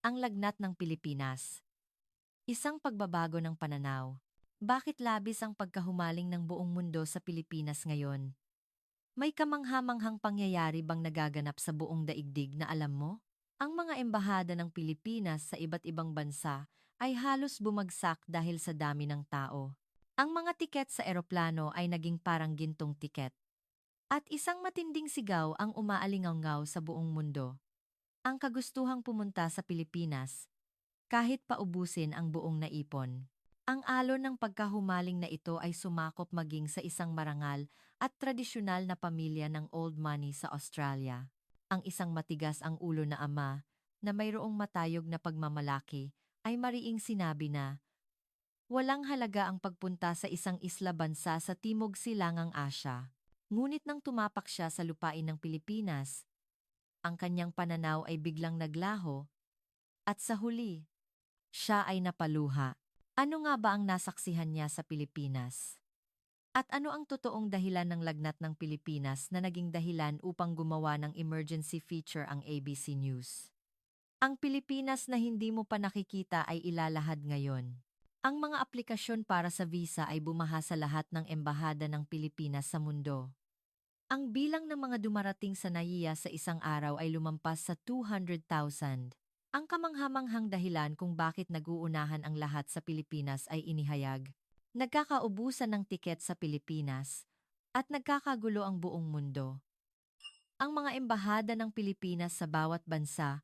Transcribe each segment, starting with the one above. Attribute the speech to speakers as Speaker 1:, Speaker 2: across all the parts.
Speaker 1: Ang lagnat ng Pilipinas. Isang pagbabago ng pananaw. Bakit labis ang pagkahumaling ng buong mundo sa Pilipinas ngayon? May kamangha-manghang pangyayari bang nagaganap sa buong daigdig na alam mo? Ang mga embahada ng Pilipinas sa iba't ibang bansa ay halos bumagsak dahil sa dami ng tao. Ang mga tiket sa eroplano ay naging parang gintong tiket. At isang matinding sigaw ang umaalingaw sa buong mundo. Ang kagustuhang pumunta sa Pilipinas, kahit paubusin ang buong naipon. Ang alon ng pagkahumaling na ito ay sumakop maging sa isang marangal at tradisyonal na pamilya ng old money sa Australia. Ang isang matigas ang ulo na ama, na mayroong matayog na pagmamalaki, ay mariing sinabi na, walang halaga ang pagpunta sa isang isla bansa sa Timog Silangang Asya. Ngunit nang tumapak siya sa lupain ng Pilipinas, ang kanyang pananaw ay biglang naglaho, at sa huli, siya ay napaluha. Ano nga ba ang nasaksihan niya sa Pilipinas? At ano ang totoong dahilan ng lagnat ng Pilipinas na naging dahilan upang gumawa ng emergency feature ang ABC News? Ang Pilipinas na hindi mo pa nakikita ay ilalahad ngayon. Ang mga aplikasyon para sa visa ay bumaha sa lahat ng embahada ng Pilipinas sa mundo. Ang bilang ng mga dumarating sa NAIA sa isang araw ay lumampas sa 200,000. Ang kamanghamanghang dahilan kung bakit nag-uunahan ang lahat sa Pilipinas ay inihayag. Nagkakaubusan ng tiket sa Pilipinas at nagkakagulo ang buong mundo. Ang mga embahada ng Pilipinas sa bawat bansa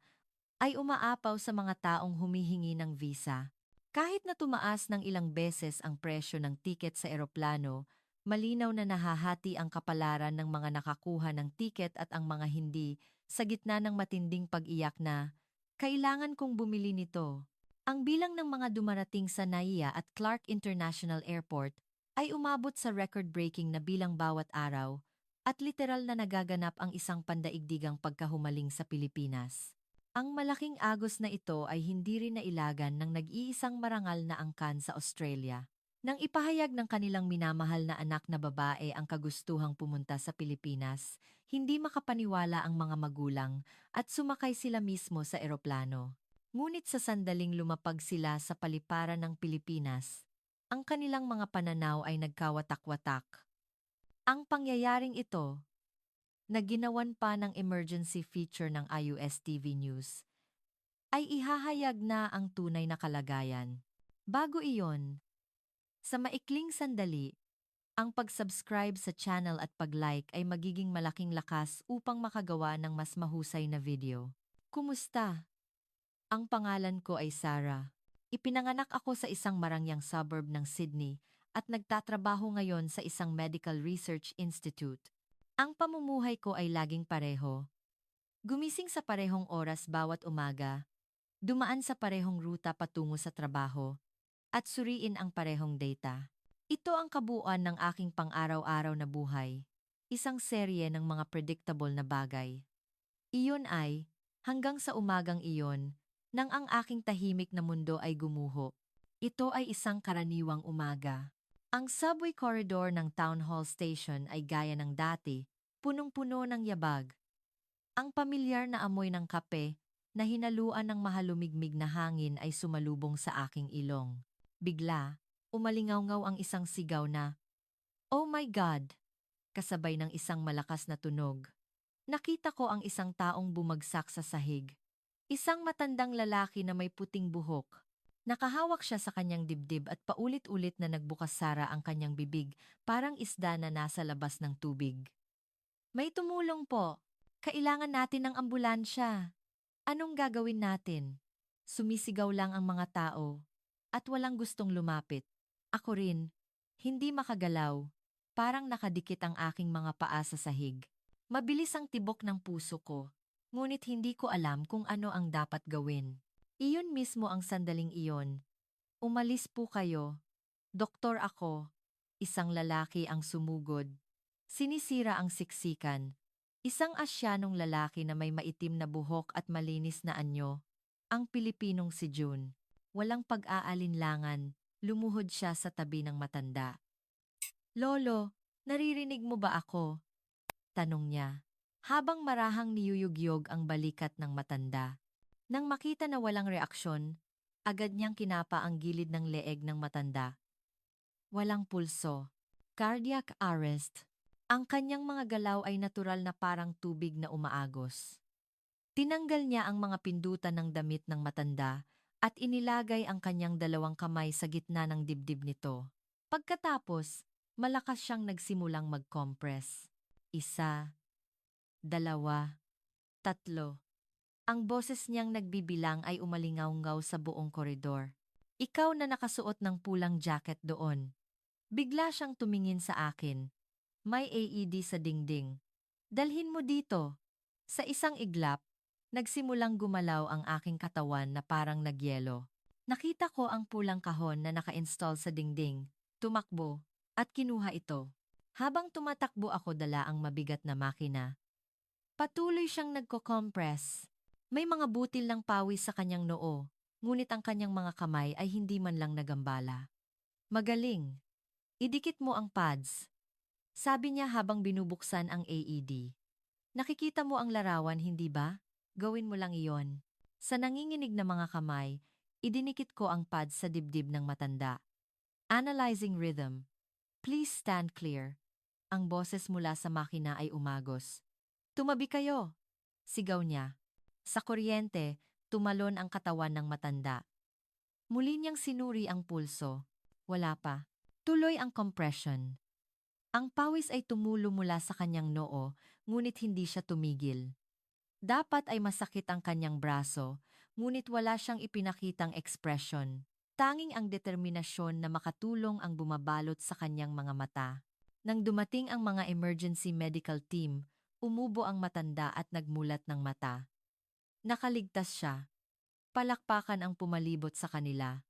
Speaker 1: ay umaapaw sa mga taong humihingi ng visa. Kahit na tumaas ng ilang beses ang presyo ng tiket sa eroplano, malinaw na nahahati ang kapalaran ng mga nakakuha ng tiket at ang mga hindi, sa gitna ng matinding pag-iyak na, kailangan kong bumili nito. Ang bilang ng mga dumarating sa NAIA at Clark International Airport ay umabot sa record-breaking na bilang bawat araw at literal na nagaganap ang isang pandaigdigang pagkahumaling sa Pilipinas. Ang malaking agos na ito ay hindi rin nailagan ng nag-iisang marangal na angkan sa Australia. Nang ipahayag ng kanilang minamahal na anak na babae ang kagustuhang pumunta sa Pilipinas, hindi makapaniwala ang mga magulang at sumakay sila mismo sa eroplano. Ngunit sa sandaling lumapag sila sa paliparan ng Pilipinas, ang kanilang mga pananaw ay nagkawatak-watak. Ang pangyayaring ito, na ginawan pa ng emergency feature ng IUS-TV News, ay ihahayag na ang tunay na kalagayan. Bago iyon, sa maikling sandali, ang pag-subscribe sa channel at pag-like ay magiging malaking lakas upang makagawa ng mas mahusay na video. Kumusta? Ang pangalan ko ay Sarah. Ipinanganak ako sa isang marangyang suburb ng Sydney at nagtatrabaho ngayon sa isang medical research institute. Ang pamumuhay ko ay laging pareho. Gumising sa parehong oras bawat umaga, dumaan sa parehong ruta patungo sa trabaho, at suriin ang parehong data. Ito ang kabuuan ng aking pang-araw-araw na buhay. Isang serye ng mga predictable na bagay. Iyon ay, hanggang sa umagang iyon, nang ang aking tahimik na mundo ay gumuho. Ito ay isang karaniwang umaga. Ang subway corridor ng Town Hall Station ay gaya ng dati, punong-puno ng yabag. Ang pamilyar na amoy ng kape, na hinaluan ng mahalumigmig na hangin ay sumalubong sa aking ilong. Bigla, umalingaw-ngaw ang isang sigaw na, "Oh my God!" kasabay ng isang malakas na tunog. Nakita ko ang isang taong bumagsak sa sahig. Isang matandang lalaki na may puting buhok. Nakahawak siya sa kanyang dibdib at paulit-ulit na nagbukas-sara ang kanyang bibig, parang isda na nasa labas ng tubig. "May tumulong po. Kailangan natin ng ambulansya. Anong gagawin natin?" Sumisigaw lang ang mga tao. At walang gustong lumapit. Ako rin, hindi makagalaw. Parang nakadikit ang aking mga paa sa sahig. Mabilis ang tibok ng puso ko. Ngunit hindi ko alam kung ano ang dapat gawin. Iyon mismo ang sandaling iyon. "Umalis po kayo. Doktor ako." Isang lalaki ang sumugod. Sinisira ang siksikan. Isang Asyanong lalaki na may maitim na buhok at malinis na anyo. Ang Pilipinong si June. Walang pag-aalinlangan, lumuhod siya sa tabi ng matanda. "Lolo, naririnig mo ba ako?" tanong niya. Habang marahang niyuyugyog ang balikat ng matanda. Nang makita na walang reaksyon, agad niyang kinapa ang gilid ng leeg ng matanda. Walang pulso. Cardiac arrest. Ang kanyang mga galaw ay natural na parang tubig na umaagos. Tinanggal niya ang mga pindutan ng damit ng matanda at inilagay ang kanyang dalawang kamay sa gitna ng dibdib nito. Pagkatapos, malakas siyang nagsimulang mag-compress. Isa, dalawa, tatlo. Ang boses niyang nagbibilang ay umalingaw-ngaw sa buong koridor. Ikaw na nakasuot ng pulang jacket doon. Bigla siyang tumingin sa akin. May AED sa dingding. Dalhin mo dito. Sa isang iglap, nagsimulang gumalaw ang aking katawan na parang nagyelo. Nakita ko ang pulang kahon na naka-install sa dingding, tumakbo, at kinuha ito. Habang tumatakbo ako dala ang mabigat na makina, patuloy siyang nagko-compress. May mga butil ng pawis sa kanyang noo, ngunit ang kanyang mga kamay ay hindi man lang nagambala. Magaling. Idikit mo ang pads. Sabi niya habang binubuksan ang AED. Nakikita mo ang larawan, hindi ba? Gawin mo lang iyon. Sa nanginginig na mga kamay, idinikit ko ang pads sa dibdib ng matanda. Analyzing rhythm. Please stand clear. Ang boses mula sa makina ay umagos. Tumabi kayo! Sigaw niya. Sa kuryente, tumalon ang katawan ng matanda. Muli niyang sinuri ang pulso. Wala pa. Tuloy ang compression. Ang pawis ay tumulo mula sa kanyang noo, ngunit hindi siya tumigil. Dapat ay masakit ang kanyang braso, ngunit wala siyang ipinakitang ekspresyon. Tanging ang determinasyon na makatulong ang bumabalot sa kanyang mga mata. Nang dumating ang mga emergency medical team, umubo ang matanda at nagmulat ng mata. Nakaligtas siya. Palakpakan ang pumalibot sa kanila.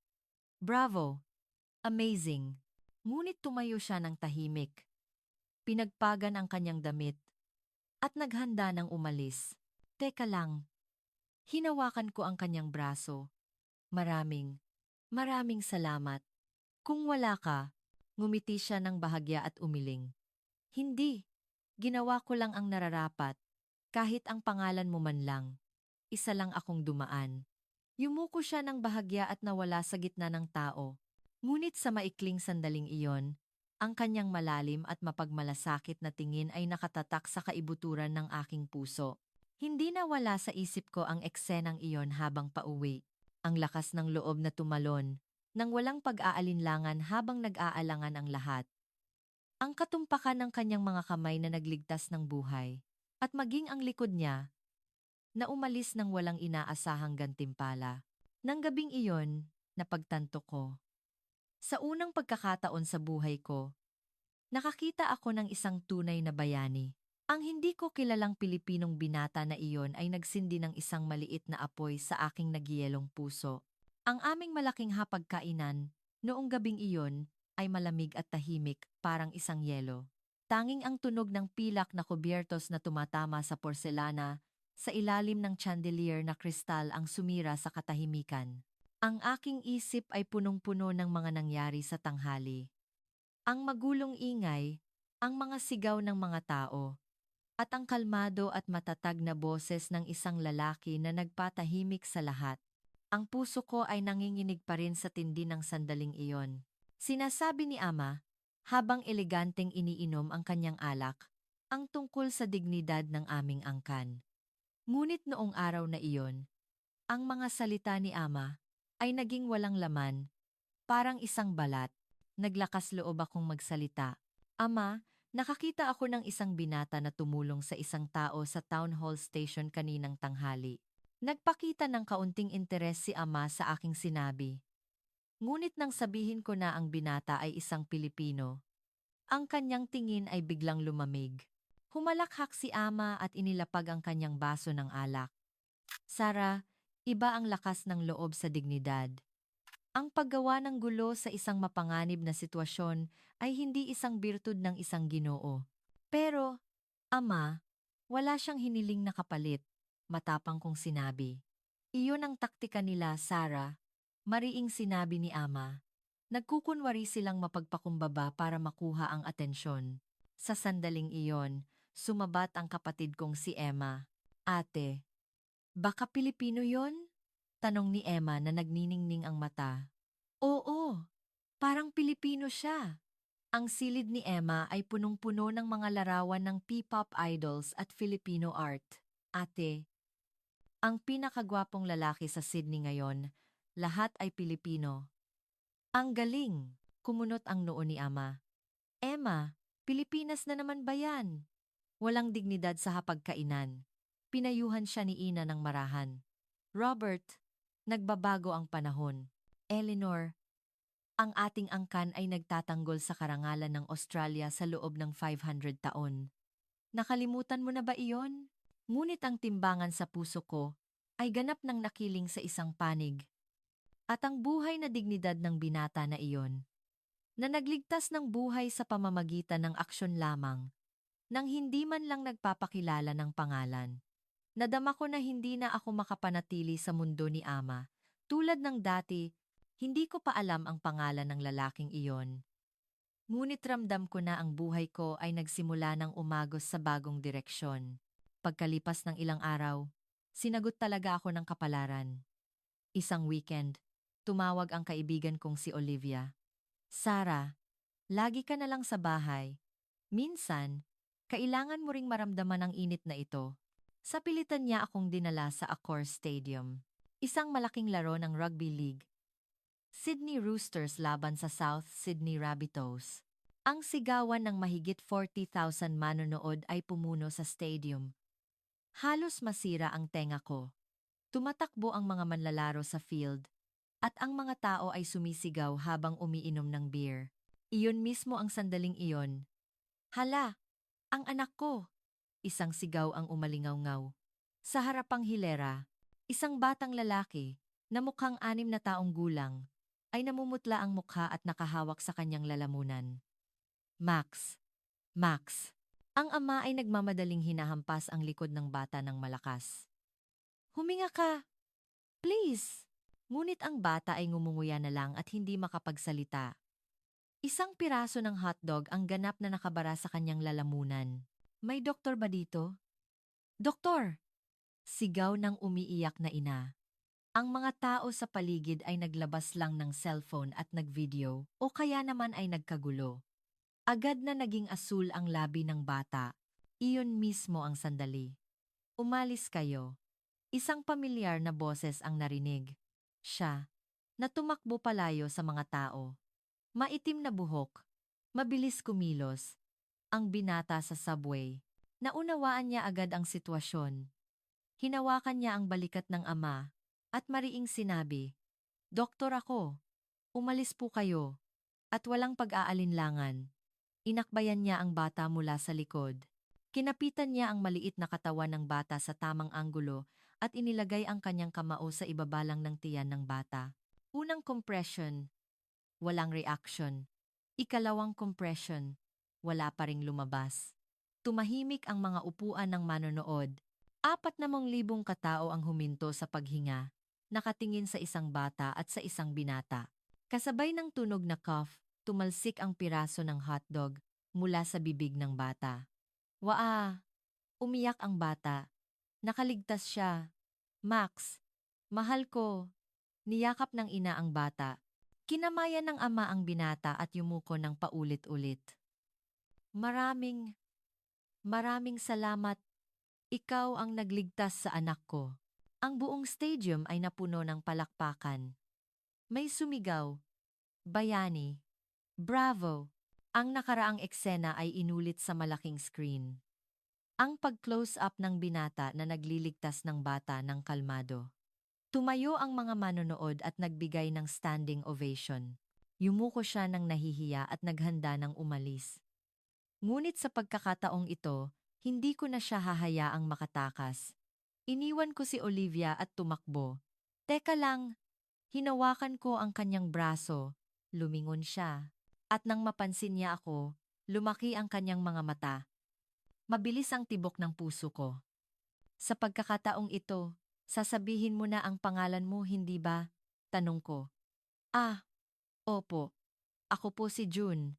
Speaker 1: Bravo! Amazing! Ngunit tumayo siya ng tahimik. Pinagpagan ang kanyang damit at naghanda ng umalis. Teka lang. Hinawakan ko ang kanyang braso. Maraming, maraming salamat. Kung wala ka, ngumiti siya ng bahagya at umiling. Hindi. Ginawa ko lang ang nararapat. Kahit ang pangalan mo man lang. Isa lang akong dumaan. Yumuko siya ng bahagya at nawala sa gitna ng tao. Ngunit sa maikling sandaling iyon, ang kanyang malalim at mapagmalasakit na tingin ay nakatatak sa kaibuturan ng aking puso. Hindi nawala sa isip ko ang eksenang iyon habang pauwi. Ang lakas ng loob na tumalon, nang walang pag-aalinlangan habang nag-aalangan ang lahat. Ang katumpakan ng kanyang mga kamay na nagligtas ng buhay, at maging ang likod niya, na umalis ng walang inaasahang gantimpala. Nang gabing iyon, napagtanto ko. Sa unang pagkakataon sa buhay ko, nakakita ako ng isang tunay na bayani. Ang hindi ko kilalang Pilipinong binata na iyon ay nagsindi ng isang maliit na apoy sa aking nagyelong puso. Ang aming malaking hapagkainan, noong gabing iyon, ay malamig at tahimik, parang isang yelo. Tanging ang tunog ng pilak na kubyertos na tumatama sa porselana, sa ilalim ng chandelier na kristal ang sumira sa katahimikan. Ang aking isip ay punong-puno ng mga nangyari sa tanghali. Ang magulong ingay, ang mga sigaw ng mga tao, at ang kalmado at matatag na boses ng isang lalaki na nagpatahimik sa lahat. Ang puso ko ay nanginginig pa rin sa tindi ng sandaling iyon. Sinasabi ni Ama, habang eleganteng iniinom ang kanyang alak, ang tungkol sa dignidad ng aming angkan. Ngunit noong araw na iyon, ang mga salita ni Ama ay naging walang laman, parang isang balat. Naglakas loob akong magsalita. Ama, nakakita ako ng isang binata na tumulong sa isang tao sa town hall station kaninang tanghali. Nagpakita ng kaunting interes si Ama sa aking sinabi. Ngunit nang sabihin ko na ang binata ay isang Pilipino, ang kanyang tingin ay biglang lumamig. Humalakhak si Ama at inilapag ang kanyang baso ng alak. Sara, iba ang lakas ng loob sa dignidad. Ang paggawa ng gulo sa isang mapanganib na sitwasyon ay hindi isang birtud ng isang Ginoo. Pero, Ama, wala siyang hiniling na kapalit, matapang kong sinabi. Iyon ang taktika nila, Sarah. Mariing sinabi ni Ama. Nagkukunwari silang mapagpakumbaba para makuha ang atensyon. Sa sandaling iyon, sumabat ang kapatid kong si Emma. Ate, baka Pilipino yon? Tanong ni Emma na nagniningning ang mata. Oo, parang Pilipino siya. Ang silid ni Emma ay punong-puno ng mga larawan ng P-pop idols at Filipino art. Ate, ang pinakagwapong lalaki sa Sydney ngayon, lahat ay Pilipino. Ang galing! Kumunot ang noo ni Ama. Emma, Pilipinas na naman ba yan? Walang dignidad sa hapagkainan. Pinayuhan siya ni Ina ng marahan. Robert, nagbabago ang panahon. Eleanor, ang ating angkan ay nagtatanggol sa karangalan ng Australia sa loob ng 500 taon. Nakalimutan mo na ba iyon? Ngunit ang timbangan sa puso ko ay ganap ng nakiling sa isang panig. At ang buhay na dignidad ng binata na iyon, na nagligtas ng buhay sa pamamagitan ng aksyon lamang, nang hindi man lang nagpapakilala ng pangalan. Nadama ko na hindi na ako makapanatili sa mundo ni Ama. Tulad ng dati, hindi ko pa alam ang pangalan ng lalaking iyon. Ngunit ramdam ko na ang buhay ko ay nagsimula ng umagos sa bagong direksyon. Pagkalipas ng ilang araw, sinagot talaga ako ng kapalaran. Isang weekend, tumawag ang kaibigan kong si Olivia. Sarah, lagi ka na lang sa bahay. Minsan, kailangan mo ring maramdaman ang init na ito. Sa pilitan niya akong dinala sa Accor Stadium, isang malaking laro ng rugby league. Sydney Roosters laban sa South Sydney Rabbitohs. Ang sigawan ng mahigit 40,000 manonood ay pumuno sa stadium. Halos masira ang tenga ko. Tumatakbo ang mga manlalaro sa field, at ang mga tao ay sumisigaw habang umiinom ng beer. Iyon mismo ang sandaling iyon. Hala, ang anak ko! Isang sigaw ang umalingaw-ngaw. Sa harapang hilera, isang batang lalaki, na mukhang 6 na taong gulang, ay namumutla ang mukha at nakahawak sa kanyang lalamunan. Max. Max. Ang ama ay nagmamadaling hinahampas ang likod ng bata ng malakas. Huminga ka! Please! Ngunit ang bata ay ngumunguya na lang at hindi makapagsalita. Isang piraso ng hotdog ang ganap na nakabara sa kanyang lalamunan. May doktor ba dito? Doktor! Sigaw ng umiiyak na ina. Ang mga tao sa paligid ay naglabas lang ng cellphone at nagvideo o kaya naman ay nagkagulo. Agad na naging asul ang labi ng bata. Iyon mismo ang sandali. Umalis kayo. Isang pamilyar na boses ang narinig. Siya, na tumakbo palayo sa mga tao. Maitim na buhok. Mabilis kumilos. Ang binata sa subway. Naunawaan niya agad ang sitwasyon. Hinawakan niya ang balikat ng ama at mariing sinabi, "Doktor ako. Umalis po kayo." At walang pag-aalinlangan. Inakbayan niya ang bata mula sa likod. Kinapitan niya ang maliit na katawan ng bata sa tamang anggulo at inilagay ang kanyang kamao sa ibabalang ng tiyan ng bata. Unang compression, walang reaction. Ikalawang compression, wala pa ring lumabas. Tumahimik ang mga upuan ng manonood. 4,000 katao ang huminto sa paghinga, nakatingin sa isang bata at sa isang binata. Kasabay ng tunog na cough, tumalsik ang piraso ng hotdog mula sa bibig ng bata. Waa! Umiyak ang bata. Nakaligtas siya. Max, mahal ko. Niyakap ng ina ang bata. Kinamayan ng ama ang binata at yumuko ng paulit-ulit. Maraming salamat. Ikaw ang nagligtas sa anak ko. Ang buong stadium ay napuno ng palakpakan. May sumigaw. Bayani. Bravo! Ang nakaraang eksena ay inulit sa malaking screen. Ang pag-close up ng binata na nagliligtas ng bata ng kalmado. Tumayo ang mga manonood at nagbigay ng standing ovation. Yumuko siya ng nahihiya at naghanda ng umalis. Ngunit sa pagkakataong ito, hindi ko na siya hahayaang makatakas. Iniwan ko si Olivia at tumakbo. Teka lang, hinawakan ko ang kanyang braso. Lumingon siya. At nang mapansin niya ako, lumaki ang kanyang mga mata. Mabilis ang tibok ng puso ko. Sa pagkakataong ito, sasabihin mo na ang pangalan mo, hindi ba? Tanong ko. Ah, opo. Ako po si June.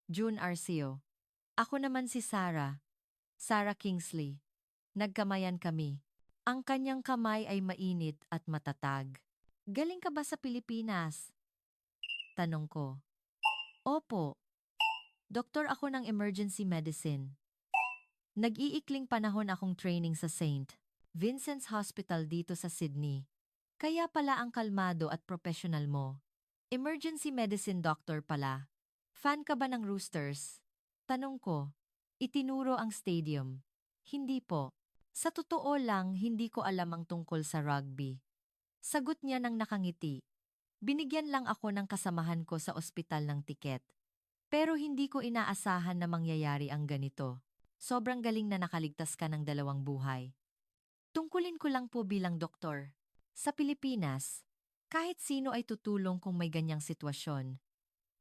Speaker 1: June Arceo. Ako naman si Sarah. Sarah Kingsley. Nagkamayan kami. Ang kanyang kamay ay mainit at matatag. Galing ka ba sa Pilipinas? Tanong ko. Opo, doktor ako ng emergency medicine. Nag-iikling panahon akong training sa St. Vincent's Hospital dito sa Sydney. Kaya pala ang kalmado at professional mo. Emergency medicine doctor pala. Fan ka ba ng Roosters? Tanong ko. Itinuro ang stadium. Hindi po. Sa totoo lang, hindi ko alam ang tungkol sa rugby. Sagot niya ng nakangiti. Binigyan lang ako ng kasamahan ko sa ospital ng tiket. Pero hindi ko inaasahan na mangyayari ang ganito. Sobrang galing na nakaligtas ka ng 2 buhay. Tungkulin ko lang po bilang doktor. Sa Pilipinas, kahit sino ay tutulong kung may ganyang sitwasyon.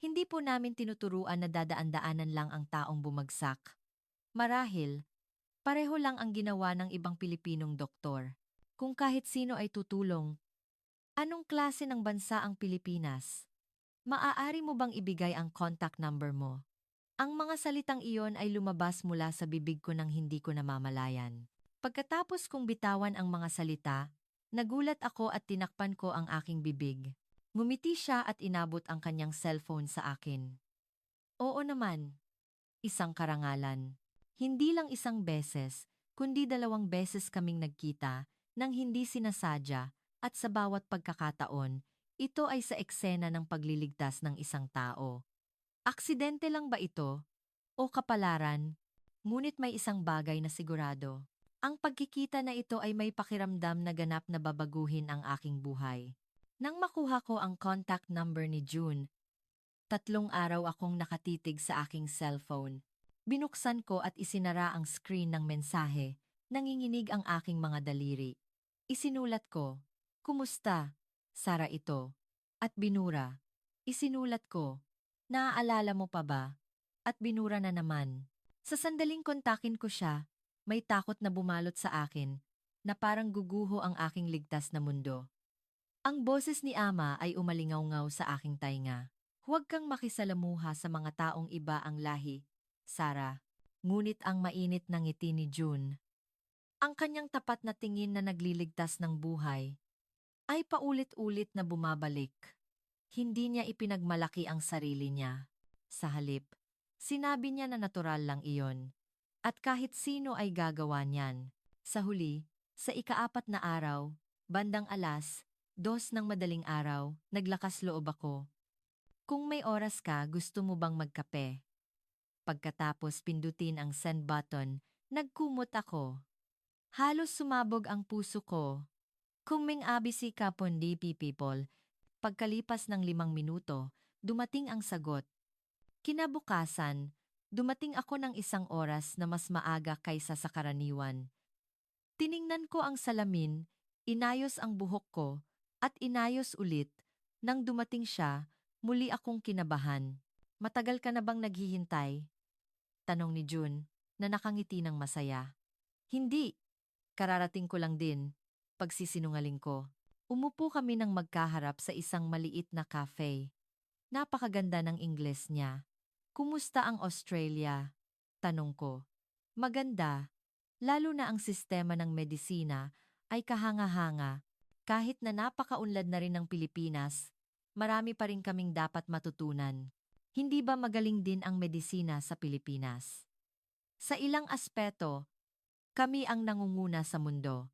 Speaker 1: Hindi po namin tinuturuan na dadaan-daanan lang ang taong bumagsak. Marahil, pareho lang ang ginawa ng ibang Pilipinong doktor. Kung kahit sino ay tutulong, anong klase ng bansa ang Pilipinas? Maaari mo bang ibigay ang contact number mo? Ang mga salitang iyon ay lumabas mula sa bibig ko nang hindi ko namamalayan. Pagkatapos kong bitawan ang mga salita, nagulat ako at tinakpan ko ang aking bibig. Ngumiti siya at inabot ang kanyang cellphone sa akin. Oo naman. Isang karangalan. Hindi lang isang beses, kundi 2 beses kaming nagkita nang hindi sinasadya at sa bawat pagkakataon, ito ay sa eksena ng pagliligtas ng isang tao. Aksidente lang ba ito? O kapalaran? Ngunit may isang bagay na sigurado. Ang pagkikita na ito ay may pakiramdam na ganap na babaguhin ang aking buhay. Nang makuha ko ang contact number ni June, 3 araw akong nakatitig sa aking cellphone. Binuksan ko at isinara ang screen ng mensahe. Nanginginig ang aking mga daliri. Isinulat ko, "Kumusta? Sara ito." At binura. Isinulat ko, "Naaalala mo pa ba?" At binura na naman. Sa sandaling kontakin ko siya, may takot na bumalot sa akin, na parang guguho ang aking ligtas na mundo. Ang boses ni Ama ay umalingaw-ngaw sa aking tainga. Huwag kang makisalamuha sa mga taong iba ang lahi, Sara. Ngunit ang mainit ng ngiti ni June, ang kanyang tapat na tingin na nagliligtas ng buhay, ay paulit-ulit na bumabalik. Hindi niya ipinagmalaki ang sarili niya. Sa halip, sinabi niya na natural lang iyon. At kahit sino ay gagawa niyan. Sa huli, sa ika-4 na araw, bandang 2:00 ng madaling araw, naglakas loob ako. Kung may oras ka, gusto mo bang magkape? Pagkatapos pindutin ang send button, nagkumot ako. Halos sumabog ang puso ko. Kung may abisi ka pondi people, pagkalipas ng 5 minuto, dumating ang sagot. Kinabukasan, dumating ako ng 1 oras na mas maaga kaysa sa karaniwan. Tiningnan ko ang salamin, inayos ang buhok ko, at inayos ulit. Nang dumating siya, muli akong kinabahan. Matagal ka na bang naghihintay? Tanong ni June, na nakangiti ng masaya. Hindi. Kararating ko lang din. Pagsisinungaling ko. Umupo kami ng magkaharap sa isang maliit na cafe. Napakaganda ng Ingles niya. Kumusta ang Australia? Tanong ko. Maganda. Lalo na ang sistema ng medisina ay kahanga-hanga. Kahit na napakaunlad na rin ng Pilipinas, marami pa rin kaming dapat matutunan. Hindi ba magaling din ang medisina sa Pilipinas? Sa ilang aspeto, kami ang nangunguna sa mundo.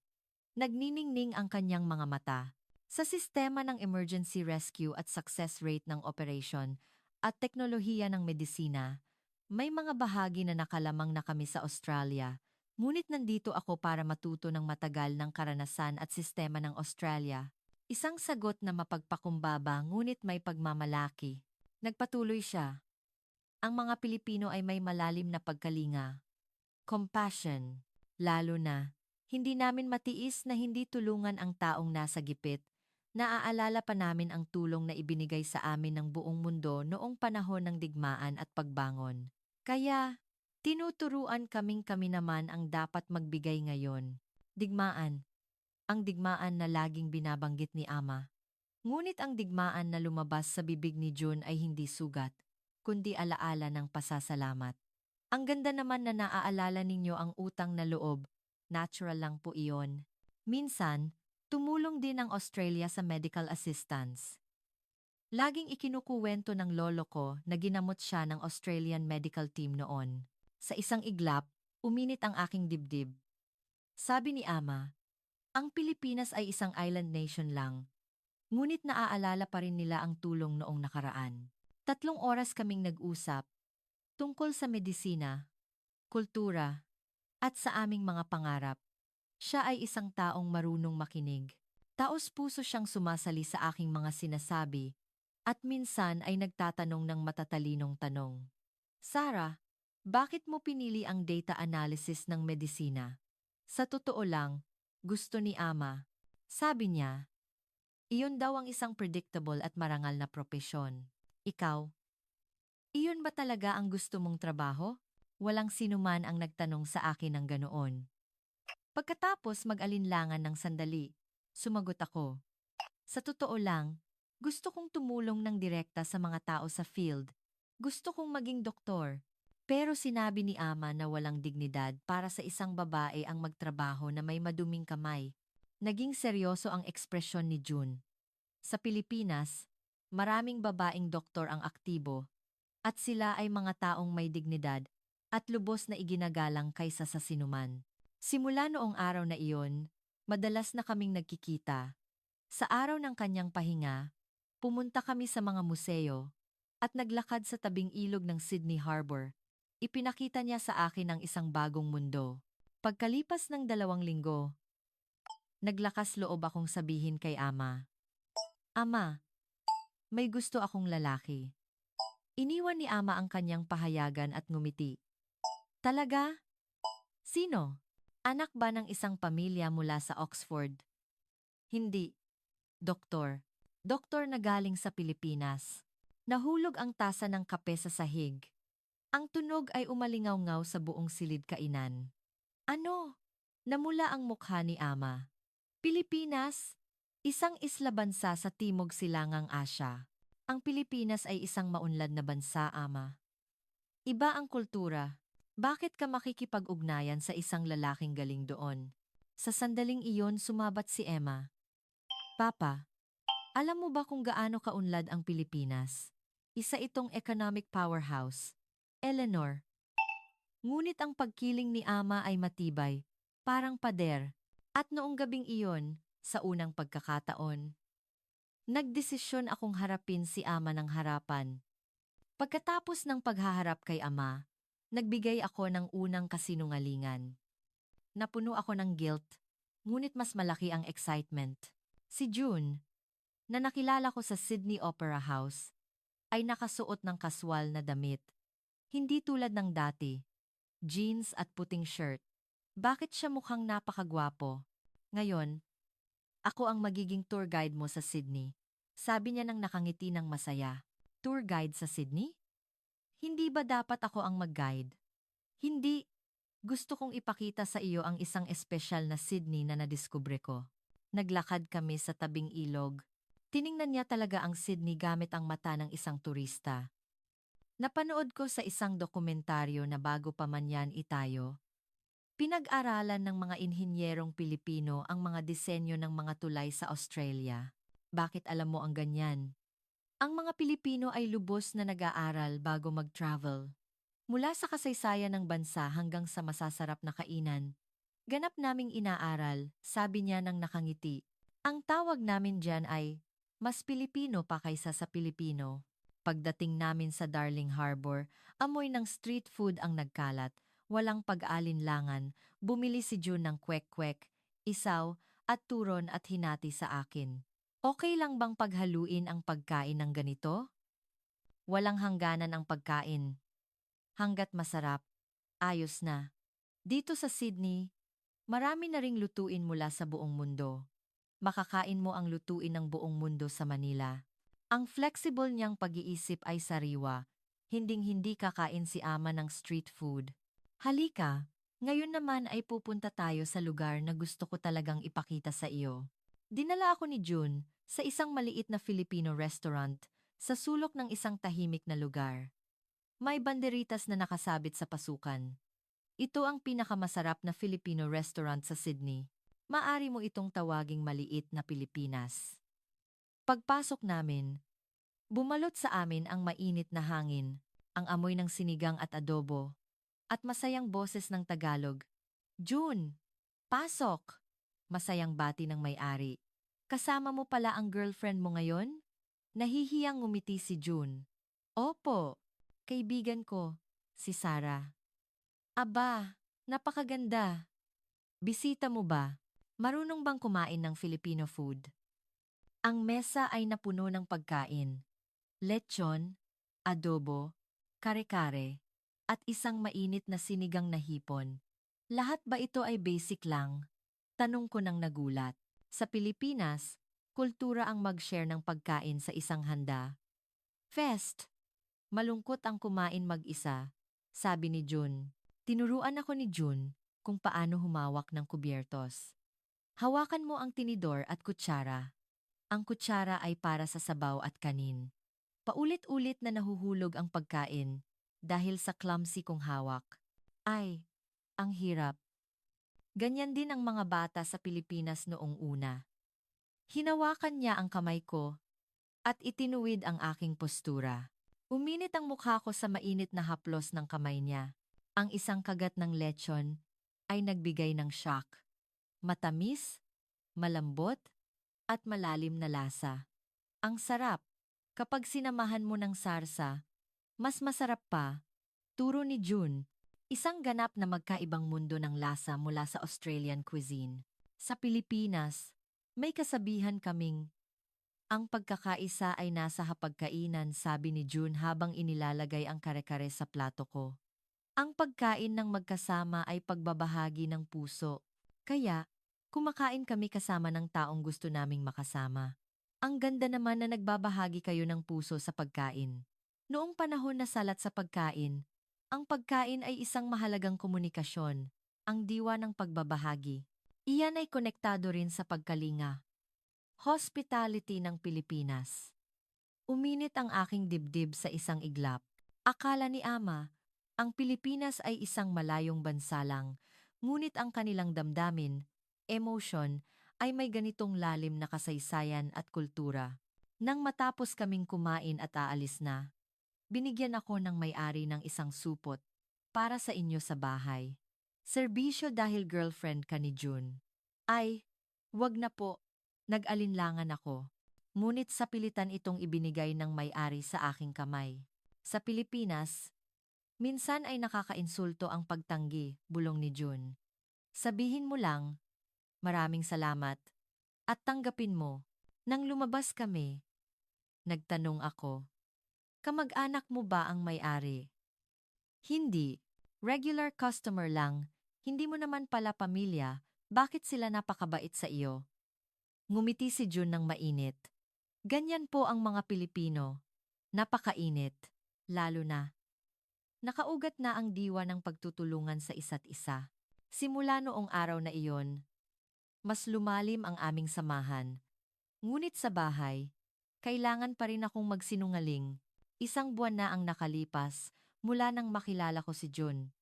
Speaker 1: Nagniningning ang kanyang mga mata. Sa sistema ng emergency rescue at success rate ng operation at teknolohiya ng medisina, may mga bahagi na nakalamang na kami sa Australia. Ngunit nandito ako para matuto ng matagal ng karanasan at sistema ng Australia. Isang sagot na mapagpakumbaba ngunit may pagmamalaki. Nagpatuloy siya. Ang mga Pilipino ay may malalim na pagkalinga. Compassion. Lalo na, hindi namin matiis na hindi tulungan ang taong nasa gipit. Naaalala pa namin ang tulong na ibinigay sa amin ng buong mundo noong panahon ng digmaan at pagbangon. Kaya, tinuturuan kami naman ang dapat magbigay ngayon. Digmaan. Ang digmaan na laging binabanggit ni Ama. Ngunit ang digmaan na lumabas sa bibig ni June ay hindi sugat, kundi alaala ng pasasalamat. Ang ganda naman na naaalala ninyo ang utang na loob. Natural lang po iyon. Minsan, Tumulong din ang Australia sa medical assistance. Laging ikinukuwento ng lolo ko na ginamot siya ng Australian medical team noon. Sa isang iglap, uminit ang aking dibdib. Sabi ni Ama, ang Pilipinas ay isang island nation lang. Ngunit naaalala pa rin nila ang tulong noong nakaraan. 3 oras kaming nag-usap tungkol sa medisina, kultura, at sa aming mga pangarap. Siya ay isang taong marunong makinig. Taos-puso siyang sumasali sa aking mga sinasabi at minsan ay nagtatanong ng matatalinong tanong. Sarah, bakit mo pinili ang data analysis ng medisina? Sa totoo lang, gusto ni Ama. Sabi niya, iyon daw ang isang predictable at marangal na propesyon. Ikaw, iyon ba talaga ang gusto mong trabaho? Walang sinuman ang nagtanong sa akin ng ganoon. Pagkatapos mag-alinlangan ng sandali, sumagot ako. Sa totoo lang, gusto kong tumulong ng direkta sa mga tao sa field. Gusto kong maging doktor. Pero sinabi ni Ama na walang dignidad para sa isang babae ang magtrabaho na may maduming kamay. Naging seryoso ang ekspresyon ni June. Sa Pilipinas, maraming babaeng doktor ang aktibo, at sila ay mga taong may dignidad at lubos na iginagalang kaysa sa sinuman. Simula noong araw na iyon, madalas na kaming nagkikita. Sa araw ng kanyang pahinga, pumunta kami sa mga museo at naglakad sa tabing ilog ng Sydney Harbor. Ipinakita niya sa akin ang isang bagong mundo. Pagkalipas ng 2 linggo, naglakas loob akong sabihin kay Ama, Ama, may gusto akong lalaki. Iniwan ni Ama ang kanyang pahayagan at ngumiti. Talaga? Sino? Anak ba ng isang pamilya mula sa Oxford? Hindi. Doktor. Doktor na galing sa Pilipinas. Nahulog ang tasa ng kape sa sahig. Ang tunog ay umalingaw-ngaw sa buong silid kainan. Ano? Namula ang mukha ni Ama. Pilipinas? Isang isla bansa sa Timog Silangang Asya. Ang Pilipinas ay isang maunlad na bansa, Ama. Iba ang kultura. Bakit ka makikipag-ugnayan sa isang lalaking galing doon? Sa sandaling iyon sumabat si Emma. Papa, alam mo ba kung gaano kaunlad ang Pilipinas? Isa itong economic powerhouse. Eleanor. Ngunit ang pagkiling ni Ama ay matibay, parang pader. At noong gabing iyon, sa unang pagkakataon, nagdesisyon akong harapin si Ama ng harapan. Pagkatapos ng paghaharap kay Ama, nagbigay ako ng unang kasinungalingan. Napuno ako ng guilt, ngunit mas malaki ang excitement. Si June, na nakilala ko sa Sydney Opera House, ay nakasuot ng kaswal na damit. Hindi tulad ng dati, jeans at puting shirt. Bakit siya mukhang napakagwapo? Ngayon, ako ang magiging tour guide mo sa Sydney. Sabi niya nang nakangiti ng masaya. Tour guide sa Sydney? Hindi ba dapat ako ang mag-guide? Hindi. Gusto kong ipakita sa iyo ang isang espesyal na Sydney na nadiskubre ko. Naglakad kami sa tabing ilog. Tiningnan niya talaga ang Sydney gamit ang mata ng isang turista. Napanood ko sa isang dokumentaryo na bago pa man yan itayo. Pinag-aralan ng mga inhinyerong Pilipino ang mga disenyo ng mga tulay sa Australia. Bakit alam mo ang ganyan? Ang mga Pilipino ay lubos na nag-aaral bago mag-travel. Mula sa kasaysayan ng bansa hanggang sa masasarap na kainan. Ganap naming inaaral, sabi niya nang nakangiti. Ang tawag namin dyan ay, mas Pilipino pa kaysa sa Pilipino. Pagdating namin sa Darling Harbour, amoy ng street food ang nagkalat, walang pag-alinlangan, bumili si June ng kwek-kwek, isaw, at turon at hinati sa akin. Okay lang bang paghaluin ang pagkain ng ganito? Walang hangganan ang pagkain. Hanggat masarap, ayos na. Dito sa Sydney, marami na ring lutuin mula sa buong mundo. Makakain mo ang lutuin ng buong mundo sa Manila. Ang flexible niyang pag-iisip ay sariwa, hinding-hindi kakain si Ama ng street food. Halika, ngayon naman ay pupunta tayo sa lugar na gusto ko talagang ipakita sa iyo. Dinala ako ni June sa isang maliit na Filipino restaurant sa sulok ng isang tahimik na lugar. May banderitas na nakasabit sa pasukan. Ito ang pinakamasarap na Filipino restaurant sa Sydney. Maari mo itong tawaging maliit na Pilipinas. Pagpasok namin, bumalot sa amin ang mainit na hangin, ang amoy ng sinigang at adobo, at masayang boses ng Tagalog. June, pasok! Masayang bati ng may-ari. Kasama mo pala ang girlfriend mo ngayon? Nahihiyang ngumiti si June. Opo, kaibigan ko, si Sarah. Aba, napakaganda. Bisita mo ba? Marunong bang kumain ng Filipino food? Ang mesa ay napuno ng pagkain. Lechon, adobo, kare-kare, at isang mainit na sinigang na hipon. Lahat ba ito ay basic lang? Tanong ko nang nagulat. Sa Pilipinas, kultura ang mag-share ng pagkain sa isang handa. Fest! Malungkot ang kumain mag-isa, sabi ni June. Tinuruan ako ni June kung paano humawak ng kubyertos. Hawakan mo ang tinidor at kutsara. Ang kutsara ay para sa sabaw at kanin. Paulit-ulit na nahuhulog ang pagkain dahil sa clumsy kong hawak. Ay, ang hirap. Ganyan din ang mga bata sa Pilipinas noong una. Hinawakan niya ang kamay ko at itinuwid ang aking postura. Uminit ang mukha ko sa mainit na haplos ng kamay niya. Ang isang kagat ng lechon ay nagbigay ng shock. Matamis, malambot, at malalim na lasa. Ang sarap. Kapag sinamahan mo ng sarsa, mas masarap pa. Turo ni June, isang ganap na magkaibang mundo ng lasa mula sa Australian cuisine. Sa Pilipinas, may kasabihan kaming, ang pagkakaisa ay nasa hapagkainan, sabi ni June habang inilalagay ang kare-kare sa plato ko. Ang pagkain ng magkasama ay pagbabahagi ng puso. Kaya, kumakain kami kasama ng taong gusto naming makasama. Ang ganda naman na nagbabahagi kayo ng puso sa pagkain. Noong panahon na salat sa pagkain, ang pagkain ay isang mahalagang komunikasyon, ang diwa ng pagbabahagi. Iyan ay konektado rin sa pagkalinga. Hospitality ng Pilipinas. Uminit ang aking dibdib sa isang iglap. Akala ni Ama, ang Pilipinas ay isang malayong bansa lang, ngunit ang kanilang damdamin, emotion, ay may ganitong lalim na kasaysayan at kultura. Nang matapos kaming kumain at aalis na, binigyan ako ng may-ari ng isang supot para sa inyo sa bahay. Serbisyo dahil girlfriend ka ni June. Ay, wag na po. Nag-alinlangan ako. Ngunit sa pilitan itong ibinigay ng may-ari sa aking kamay. Sa Pilipinas, minsan ay nakakainsulto ang pagtanggi, bulong ni June. Sabihin mo lang, maraming salamat, at tanggapin mo. Nang lumabas kami, nagtanong ako, kamag-anak mo ba ang may-ari? Hindi, regular customer lang, hindi mo naman pala pamilya, bakit sila napakabait sa iyo? Ngumiti si June ng mainit. Ganyan po ang mga Pilipino. Napakainit, lalo na. Nakaugat na ang diwa ng pagtutulungan sa isa't isa. Simula noong araw na iyon, mas lumalim ang aming samahan. Ngunit sa bahay, kailangan pa rin akong magsinungaling. Isang buwan na ang nakalipas mula nang makilala ko si June.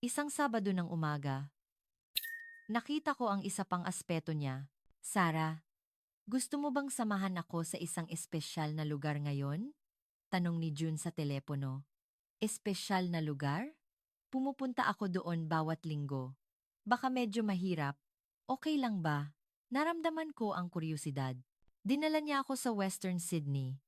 Speaker 1: Isang Sabado ng umaga, nakita ko ang isa pang aspeto niya. Sarah, gusto mo bang samahan ako sa isang espesyal na lugar ngayon? Tanong ni June sa telepono. Espesyal na lugar? Pumupunta ako doon bawat linggo. Baka medyo mahirap. Okay lang ba? Naramdaman ko ang kuryosidad. Dinala niya ako sa Western Sydney.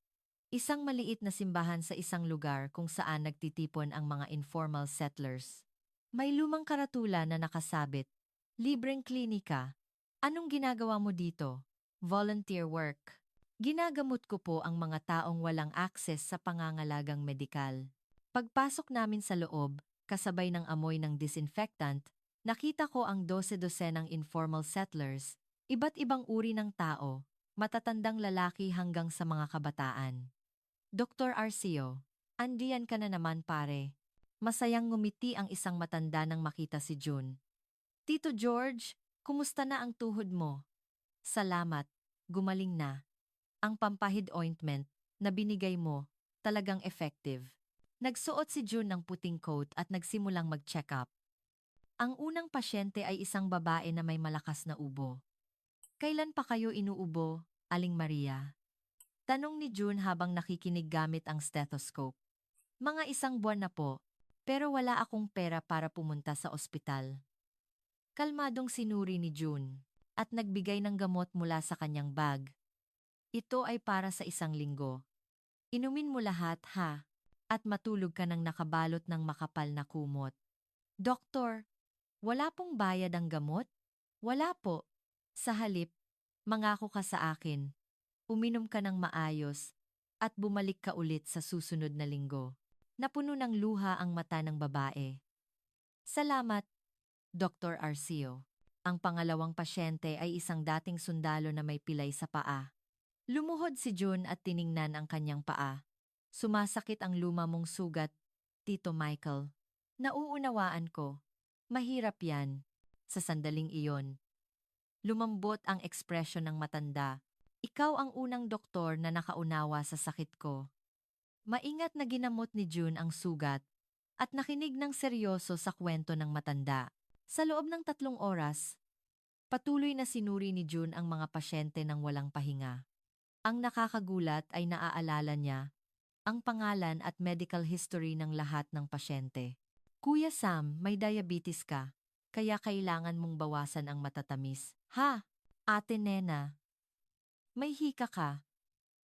Speaker 1: Isang maliit na simbahan sa isang lugar kung saan nagtitipon ang mga informal settlers. May lumang karatula na nakasabit. Libreng klinika. Anong ginagawa mo dito? Volunteer work. Ginagamot ko po ang mga taong walang akses sa pangangalagang medikal. Pagpasok namin sa loob, kasabay ng amoy ng disinfectant, nakita ko ang 12-dosenang informal settlers, iba't ibang uri ng tao, matatandang lalaki hanggang sa mga kabataan. Dr. Arcio, andiyan ka na naman pare. Masayang ngumiti ang isang matanda nang makita si June. Tito George, kumusta na ang tuhod mo? Salamat, gumaling na. Ang pampahid ointment na binigay mo, talagang effective. Nagsuot si June ng puting coat at nagsimulang mag-check up. Ang unang pasyente ay isang babae na may malakas na ubo. Kailan pa kayo inuubo, Aling Maria? Tanong ni June habang nakikinig gamit ang stethoscope. Mga isang buwan na po, pero wala akong pera para pumunta sa ospital. Kalmadong sinuri ni June at nagbigay ng gamot mula sa kanyang bag. Ito ay para sa 1 linggo. Inumin mo lahat ha, at matulog ka ng nakabalot ng makapal na kumot. Doktor, wala pong bayad ang gamot? Wala po. Sa halip, mangako ka sa akin. Uminom ka ng maayos at bumalik ka ulit sa susunod na linggo. Napuno ng luha ang mata ng babae. Salamat, Dr. Arcio. Ang pangalawang pasyente ay isang dating sundalo na may pilay sa paa. Lumuhod si June at tiningnan ang kanyang paa. Sumasakit ang luma mong sugat, Tito Michael. Nauunawaan ko. Mahirap yan. Sa sandaling iyon. Lumambot ang ekspresyon ng matanda. Ikaw ang unang doktor na nakaunawa sa sakit ko. Maingat na ginamot ni June ang sugat at nakinig ng seryoso sa kwento ng matanda. Sa loob ng 3 oras, patuloy na sinuri ni June ang mga pasyente ng walang pahinga. Ang nakakagulat ay naaalala niya ang pangalan at medical history ng lahat ng pasyente. Kuya Sam, may diabetes ka, kaya kailangan mong bawasan ang matatamis. Ha? Ate Nena, may hika ka,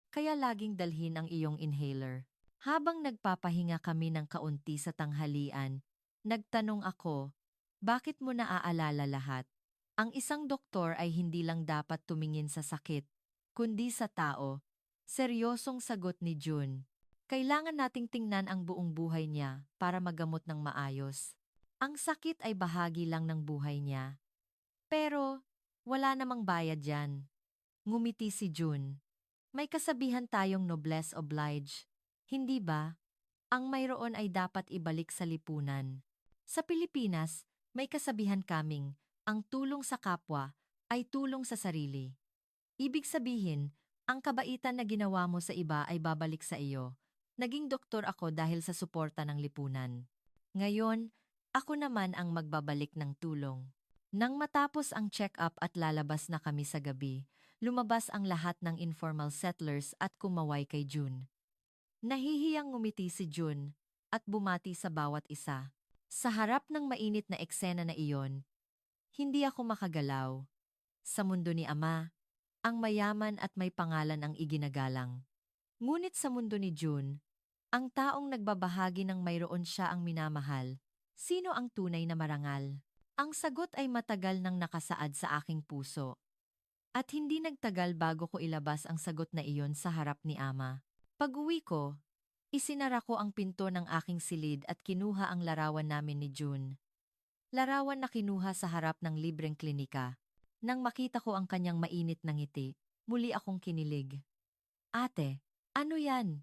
Speaker 1: kaya laging dalhin ang iyong inhaler. Habang nagpapahinga kami ng kaunti sa tanghalian, nagtanong ako, bakit mo naaalala lahat? Ang isang doktor ay hindi lang dapat tumingin sa sakit, kundi sa tao. Seryosong sagot ni June. Kailangan nating tingnan ang buong buhay niya para magamot ng maayos. Ang sakit ay bahagi lang ng buhay niya. Pero, wala namang bayad yan. Ngumiti si June. May kasabihan tayong noblesse oblige. Hindi ba? Ang mayroon ay dapat ibalik sa lipunan. Sa Pilipinas, may kasabihan kaming, ang tulong sa kapwa ay tulong sa sarili. Ibig sabihin, ang kabaitan na ginawa mo sa iba ay babalik sa iyo. Naging doktor ako dahil sa suporta ng lipunan. Ngayon, ako naman ang magbabalik ng tulong. Nang matapos ang check-up at lalabas na kami sa gabi, lumabas ang lahat ng informal settlers at kumaway kay June. Nahihiyang ngumiti si June at bumati sa bawat isa. Sa harap ng mainit na eksena na iyon, hindi ako makagalaw. Sa mundo ni Ama, ang mayaman at may pangalan ang iginagalang. Ngunit sa mundo ni June, ang taong nagbabahagi ng mayroon siya ang minamahal. Sino ang tunay na marangal? Ang sagot ay matagal nang nakasaad sa aking puso. At hindi nagtagal bago ko ilabas ang sagot na iyon sa harap ni Ama. Pag-uwi ko, isinara ko ang pinto ng aking silid at kinuha ang larawan namin ni June. Larawan na kinuha sa harap ng libreng klinika. Nang makita ko ang kanyang mainit na ngiti, muli akong kinilig. Ate, ano yan?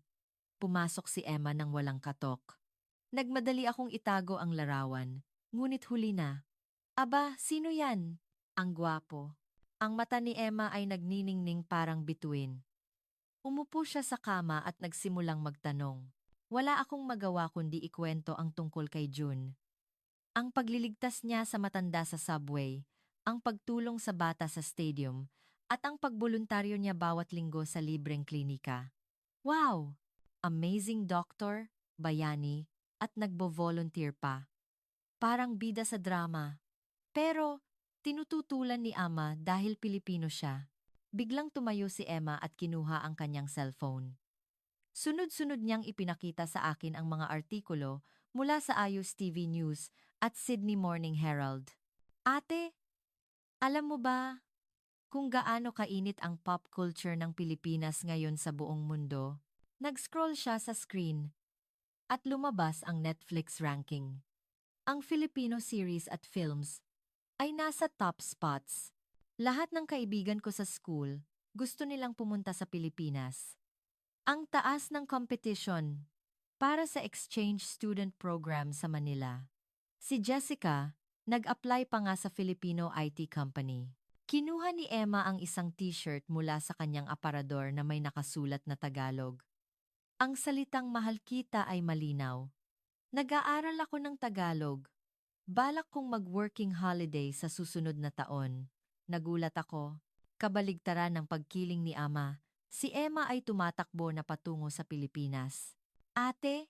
Speaker 1: Pumasok si Emma nang walang katok. Nagmadali akong itago ang larawan, ngunit huli na. Aba, sino yan? Ang gwapo. Ang mata ni Emma ay nagniningning parang bituin. Umupo siya sa kama at nagsimulang magtanong. Wala akong magawa kundi ikwento ang tungkol kay June. Ang pagliligtas niya sa matanda sa subway, ang pagtulong sa bata sa stadium, at ang pagboluntaryo niya bawat linggo sa libreng klinika. Wow! Amazing doctor, bayani, at nagbo-volunteer pa. Parang bida sa drama. Pero, tinututulan ni Ama dahil Pilipino siya. Biglang tumayo si Emma at kinuha ang kanyang cellphone. Sunod-sunod niyang ipinakita sa akin ang mga artikulo mula sa Ayos TV News at Sydney Morning Herald. Ate, alam mo ba kung gaano kainit ang pop culture ng Pilipinas ngayon sa buong mundo? Nag-scroll siya sa screen at lumabas ang Netflix ranking. Ang Filipino series at films ay nasa top spots. Lahat ng kaibigan ko sa school gusto nilang pumunta sa Pilipinas. Ang taas ng competition para sa exchange student program sa Manila. Si Jessica, nag-apply pa nga sa Filipino IT company. Kinuha ni Emma ang isang t-shirt mula sa kanyang aparador na may nakasulat na Tagalog. Ang salitang mahal kita ay malinaw. Nag-aaral ako ng Tagalog. Balak kong mag-working holiday sa susunod na taon. Nagulat ako. Kabaligtaran ng pagkiling ni Ama. Si Emma ay tumatakbo na patungo sa Pilipinas. Ate,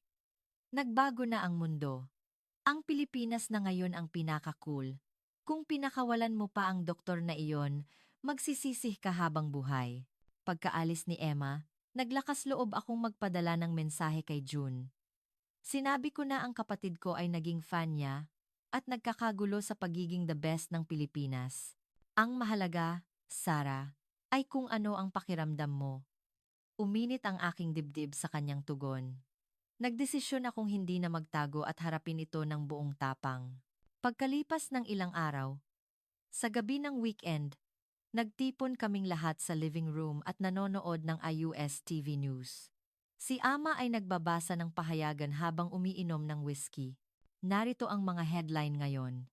Speaker 1: nagbago na ang mundo. Ang Pilipinas na ngayon ang pinaka-cool. Kung pinakawalan mo pa ang doktor na iyon, magsisisih ka habang buhay. Pagkaalis ni Emma, naglakas loob akong magpadala ng mensahe kay June. Sinabi ko na ang kapatid ko ay naging fan niya at nagkakagulo sa pagiging the best ng Pilipinas. Ang mahalaga, Sarah, ay kung ano ang pakiramdam mo. Uminit ang aking dibdib sa kanyang tugon. Nagdesisyon akong hindi na magtago at harapin ito ng buong tapang. Pagkalipas ng ilang araw, sa gabi ng weekend, nagtipon kaming lahat sa living room at nanonood ng IUS TV News. Si Ama ay nagbabasa ng pahayagan habang umiinom ng whiskey. Narito ang mga headline ngayon.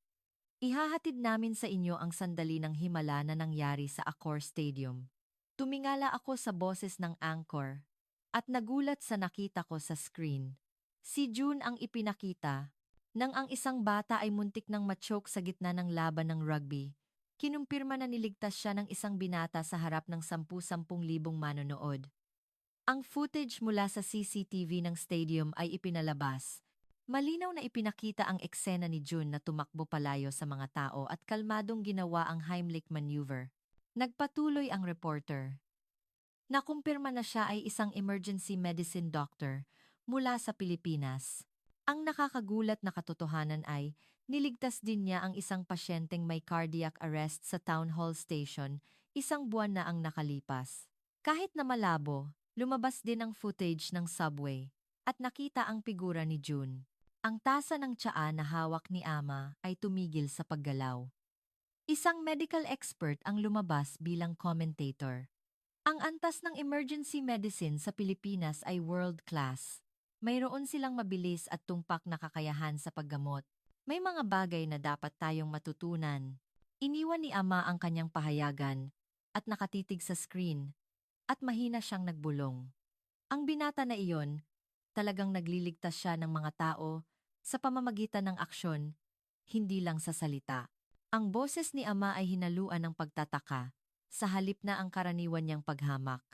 Speaker 1: Ihahatid namin sa inyo ang sandali ng himala na nangyari sa Accor Stadium. Tumingala ako sa boses ng anchor at nagulat sa nakita ko sa screen. Si June ang ipinakita. Nang ang isang bata ay muntik ng ma-choke sa gitna ng laban ng rugby, kinumpirma na niligtas siya ng isang binata sa harap ng 10,000 manonood. Ang footage mula sa CCTV ng stadium ay ipinalabas. Malinaw na ipinakita ang eksena ni June na tumakbo palayo sa mga tao at kalmadong ginawa ang Heimlich maneuver. Nagpatuloy ang reporter. Nakumpirma na siya ay isang emergency medicine doctor mula sa Pilipinas. Ang nakakagulat na katotohanan ay niligtas din niya ang isang pasyenteng may cardiac arrest sa town hall station 1 buwan na ang nakalipas. Kahit na malabo, lumabas din ang footage ng subway at nakita ang figura ni June. Ang tasa ng tsaa na hawak ni Ama ay tumigil sa paggalaw. Isang medical expert ang lumabas bilang commentator. Ang antas ng emergency medicine sa Pilipinas ay world-class. Mayroon silang mabilis at tumpak na kakayahan sa paggamot. May mga bagay na dapat tayong matutunan. Iniwan ni Ama ang kanyang pahayagan at nakatitig sa screen at mahina siyang nagbulong. Ang binata na iyon, talagang nagliligtas siya ng mga tao sa pamamagitan ng aksyon, hindi lang sa salita. Ang boses ni Ama ay hinaluan ng pagtataka sa halip na ang karaniwan niyang paghamak.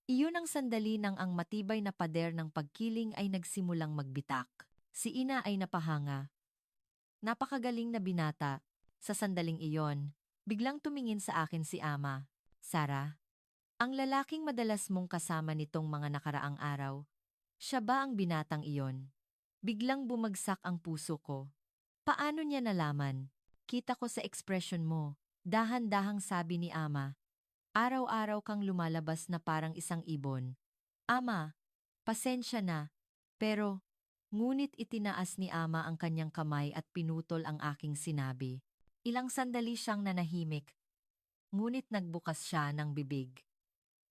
Speaker 1: Iyon ang sandali nang ang matibay na pader ng pagkiling ay nagsimulang magbitak. Si Ina ay napahanga. Napakagaling na binata. Sa sandaling iyon, biglang tumingin sa akin si Ama. Sarah, ang lalaking madalas mong kasama nitong mga nakaraang araw, siya ba ang binatang iyon? Biglang bumagsak ang puso ko. Paano niya nalaman? Kita ko sa ekspresyon mo. Dahan-dahang sabi ni Ama. Araw-araw kang lumalabas na parang isang ibon. Ama, pasensya na. Pero, ngunit itinaas ni Ama ang kanyang kamay at pinutol ang aking sinabi. Ilang sandali siyang nanahimik. Ngunit nagbukas siya ng bibig.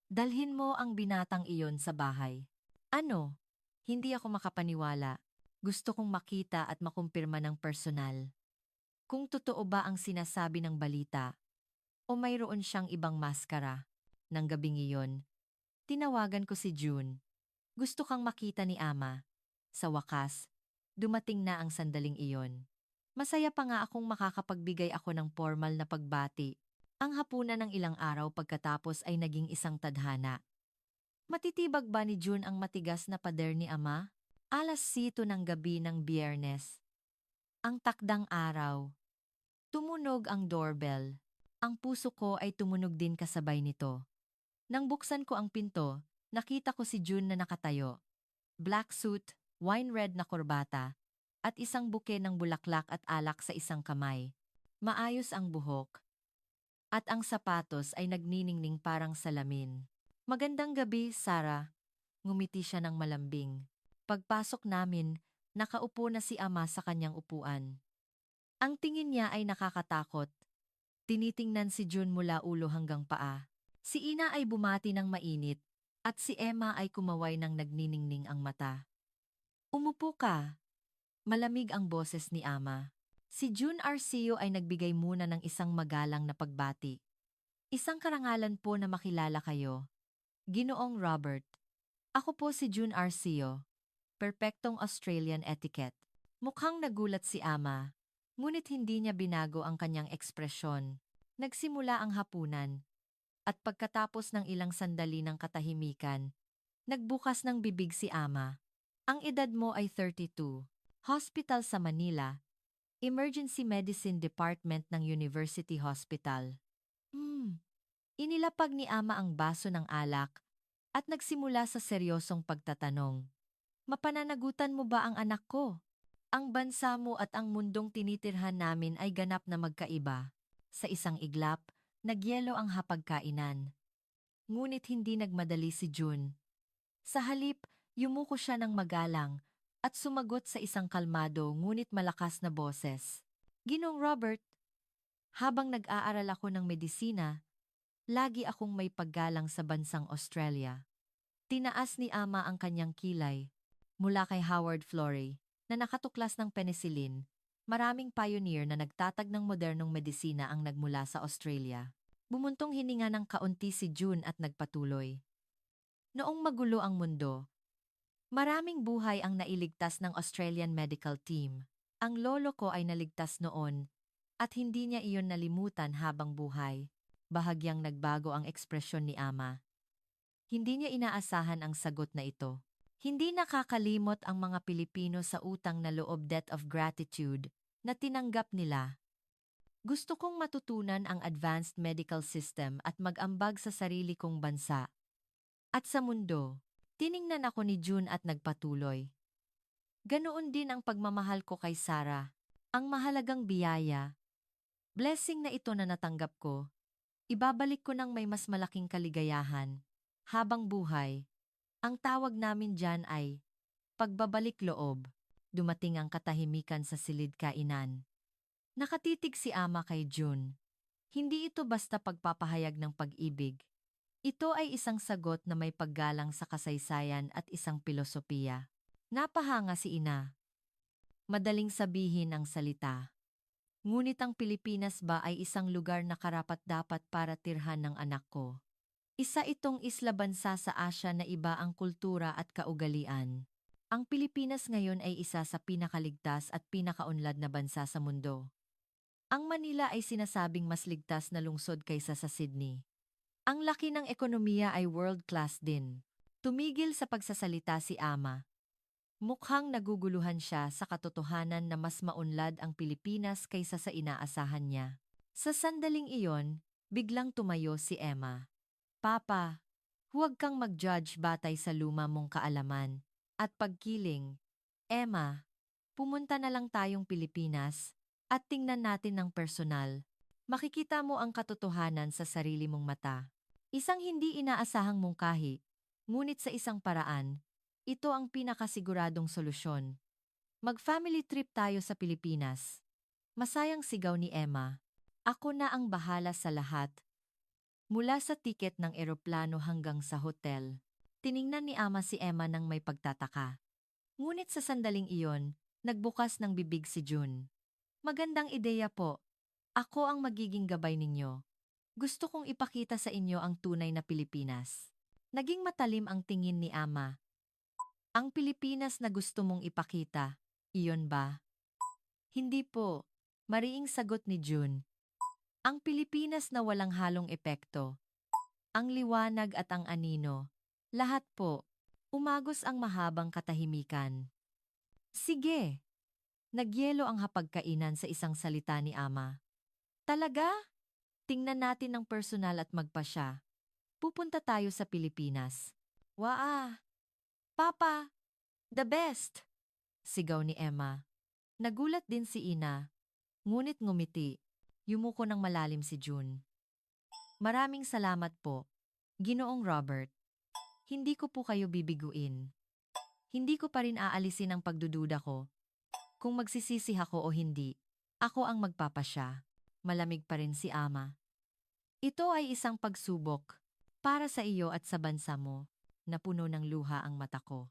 Speaker 1: Dalhin mo ang binatang iyon sa bahay. Ano? Hindi ako makapaniwala. Gusto kong makita at makumpirma ng personal. Kung totoo ba ang sinasabi ng balita, o mayroon siyang ibang maskara. Nang gabing iyon, tinawagan ko si June. Gusto kang makita ni Ama. Sa wakas, dumating na ang sandaling iyon. Masaya pa nga akong makakapagbigay ako ng formal na pagbati. Ang hapunan ng ilang araw pagkatapos ay naging isang tadhana. Matitibag ba ni June ang matigas na pader ni Ama? 7:00 ng gabi ng Biyernes. Ang takdang araw. Tumunog ang doorbell. Ang puso ko ay tumunog din kasabay nito. Nang buksan ko ang pinto, nakita ko si June na nakatayo. Black suit, wine red na korbata, at isang buke ng bulaklak at alak sa isang kamay. Maayos ang buhok. At ang sapatos ay nagniningning parang salamin. Magandang gabi, Sarah. Ngumiti siya ng malambing. Pagpasok namin, nakaupo na si Ama sa kanyang upuan. Ang tingin niya ay nakakatakot. Tinitingnan si June mula ulo hanggang paa. Si Ina ay bumati ng mainit, at si Emma ay kumaway ng nagniningning ang mata. Umupo ka. Malamig ang boses ni Ama. Si June Arceo ay nagbigay muna ng isang magalang na pagbati. Isang karangalan po na makilala kayo. Ginoong Robert. Ako po si June Arceo. Perpektong Australian etiquette. Mukhang nagulat si Ama. Ngunit hindi niya binago ang kanyang ekspresyon. Nagsimula ang hapunan, at pagkatapos ng ilang sandali ng katahimikan, nagbukas ng bibig si Ama. Ang edad mo ay 32. Hospital sa Manila, Emergency Medicine Department ng University Hospital. Inilapag ni Ama ang baso ng alak at nagsimula sa seryosong pagtatanong. Mapananagutan mo ba ang anak ko? Ang bansa mo at ang mundong tinitirhan namin ay ganap na magkaiba. Sa isang iglap, nagyelo ang hapagkainan. Ngunit hindi nagmadali si June. Sa halip, yumuko siya ng magalang at sumagot sa isang kalmado ngunit malakas na boses. Ginong Robert, habang nag-aaral ako ng medisina, lagi akong may paggalang sa bansang Australia. Tinaas ni Ama ang kanyang kilay mula kay Howard Florey na nakatuklas ng penicillin. Maraming pioneer na nagtatag ng modernong medisina ang nagmula sa Australia. Bumuntong hininga ng kaunti si June at nagpatuloy. Noong magulo ang mundo, maraming buhay ang nailigtas ng Australian medical team. Ang lolo ko ay naligtas noon at hindi niya iyon nalimutan habang buhay. Bahagyang nagbago ang ekspresyon ni Ama. Hindi niya inaasahan ang sagot na ito. Hindi nakakalimot ang mga Pilipino sa utang na loob, debt of gratitude na tinanggap nila. Gusto kong matutunan ang advanced medical system at mag-ambag sa sarili kong bansa. At sa mundo, tiningnan ako ni June at nagpatuloy. Ganoon din ang pagmamahal ko kay Sarah. Ang mahalagang biyaya, blessing na ito na natanggap ko, ibabalik ko ng may mas malaking kaligayahan. Habang buhay, ang tawag namin dyan ay pagbabalik loob. Dumating ang katahimikan sa silid kainan. Nakatitig si Ama kay June. Hindi ito basta pagpapahayag ng pag-ibig. Ito ay isang sagot na may paggalang sa kasaysayan at isang pilosopiya. Napahanga si Ina. Madaling sabihin ang salita. Ngunit ang Pilipinas ba ay isang lugar na karapat-dapat para tirhan ng anak ko? Isa itong isla bansa sa Asya na iba ang kultura at kaugalian. Ang Pilipinas ngayon ay isa sa pinakaligtas at pinakaunlad na bansa sa mundo. Ang Manila ay sinasabing mas ligtas na lungsod kaysa sa Sydney. Ang laki ng ekonomiya ay world-class din. Tumigil sa pagsasalita si Ama. Mukhang naguguluhan siya sa katotohanan na mas maunlad ang Pilipinas kaysa sa inaasahan niya. Sa sandaling iyon, biglang tumayo si Emma. Papa, huwag kang mag-judge batay sa luma mong kaalaman. At pagkiling, Emma, pumunta na lang tayong Pilipinas at tingnan natin ng personal. Makikita mo ang katotohanan sa sarili mong mata. Isang hindi inaasahang mungkahi, ngunit sa isang paraan, ito ang pinakasiguradong solusyon. Mag-family trip tayo sa Pilipinas. Masayang sigaw ni Emma. Ako na ang bahala sa lahat. Mula sa tiket ng eroplano hanggang sa hotel, tiningnan ni Ama si Emma ng may pagtataka. Ngunit sa sandaling iyon, nagbukas ng bibig si June. Magandang ideya po. Ako ang magiging gabay ninyo. Gusto kong ipakita sa inyo ang tunay na Pilipinas. Naging matalim ang tingin ni Ama. Ang Pilipinas na gusto mong ipakita, iyon ba? Hindi po, mariing sagot ni June. Ang Pilipinas na walang halong epekto. Ang liwanag at ang anino. Lahat po. Umagos ang mahabang katahimikan. Sige. Nagyelo ang hapagkainan sa isang salita ni Ama. Talaga? Tingnan natin ng personal at magpasya. Pupunta tayo sa Pilipinas. Waa! Papa! The best! Sigaw ni Emma. Nagulat din si Ina. Ngunit ngumiti. Yumuko ng malalim si June. Maraming salamat po, Ginoong Robert. Hindi ko po kayo bibiguin. Hindi ko pa rin aalisin ang pagdududa ko. Kung magsisisi ako o hindi, ako ang magpapasya. Malamig pa rin si Ama. Ito ay isang pagsubok para sa iyo at sa bansa mo. Napuno ng luha ang mata ko.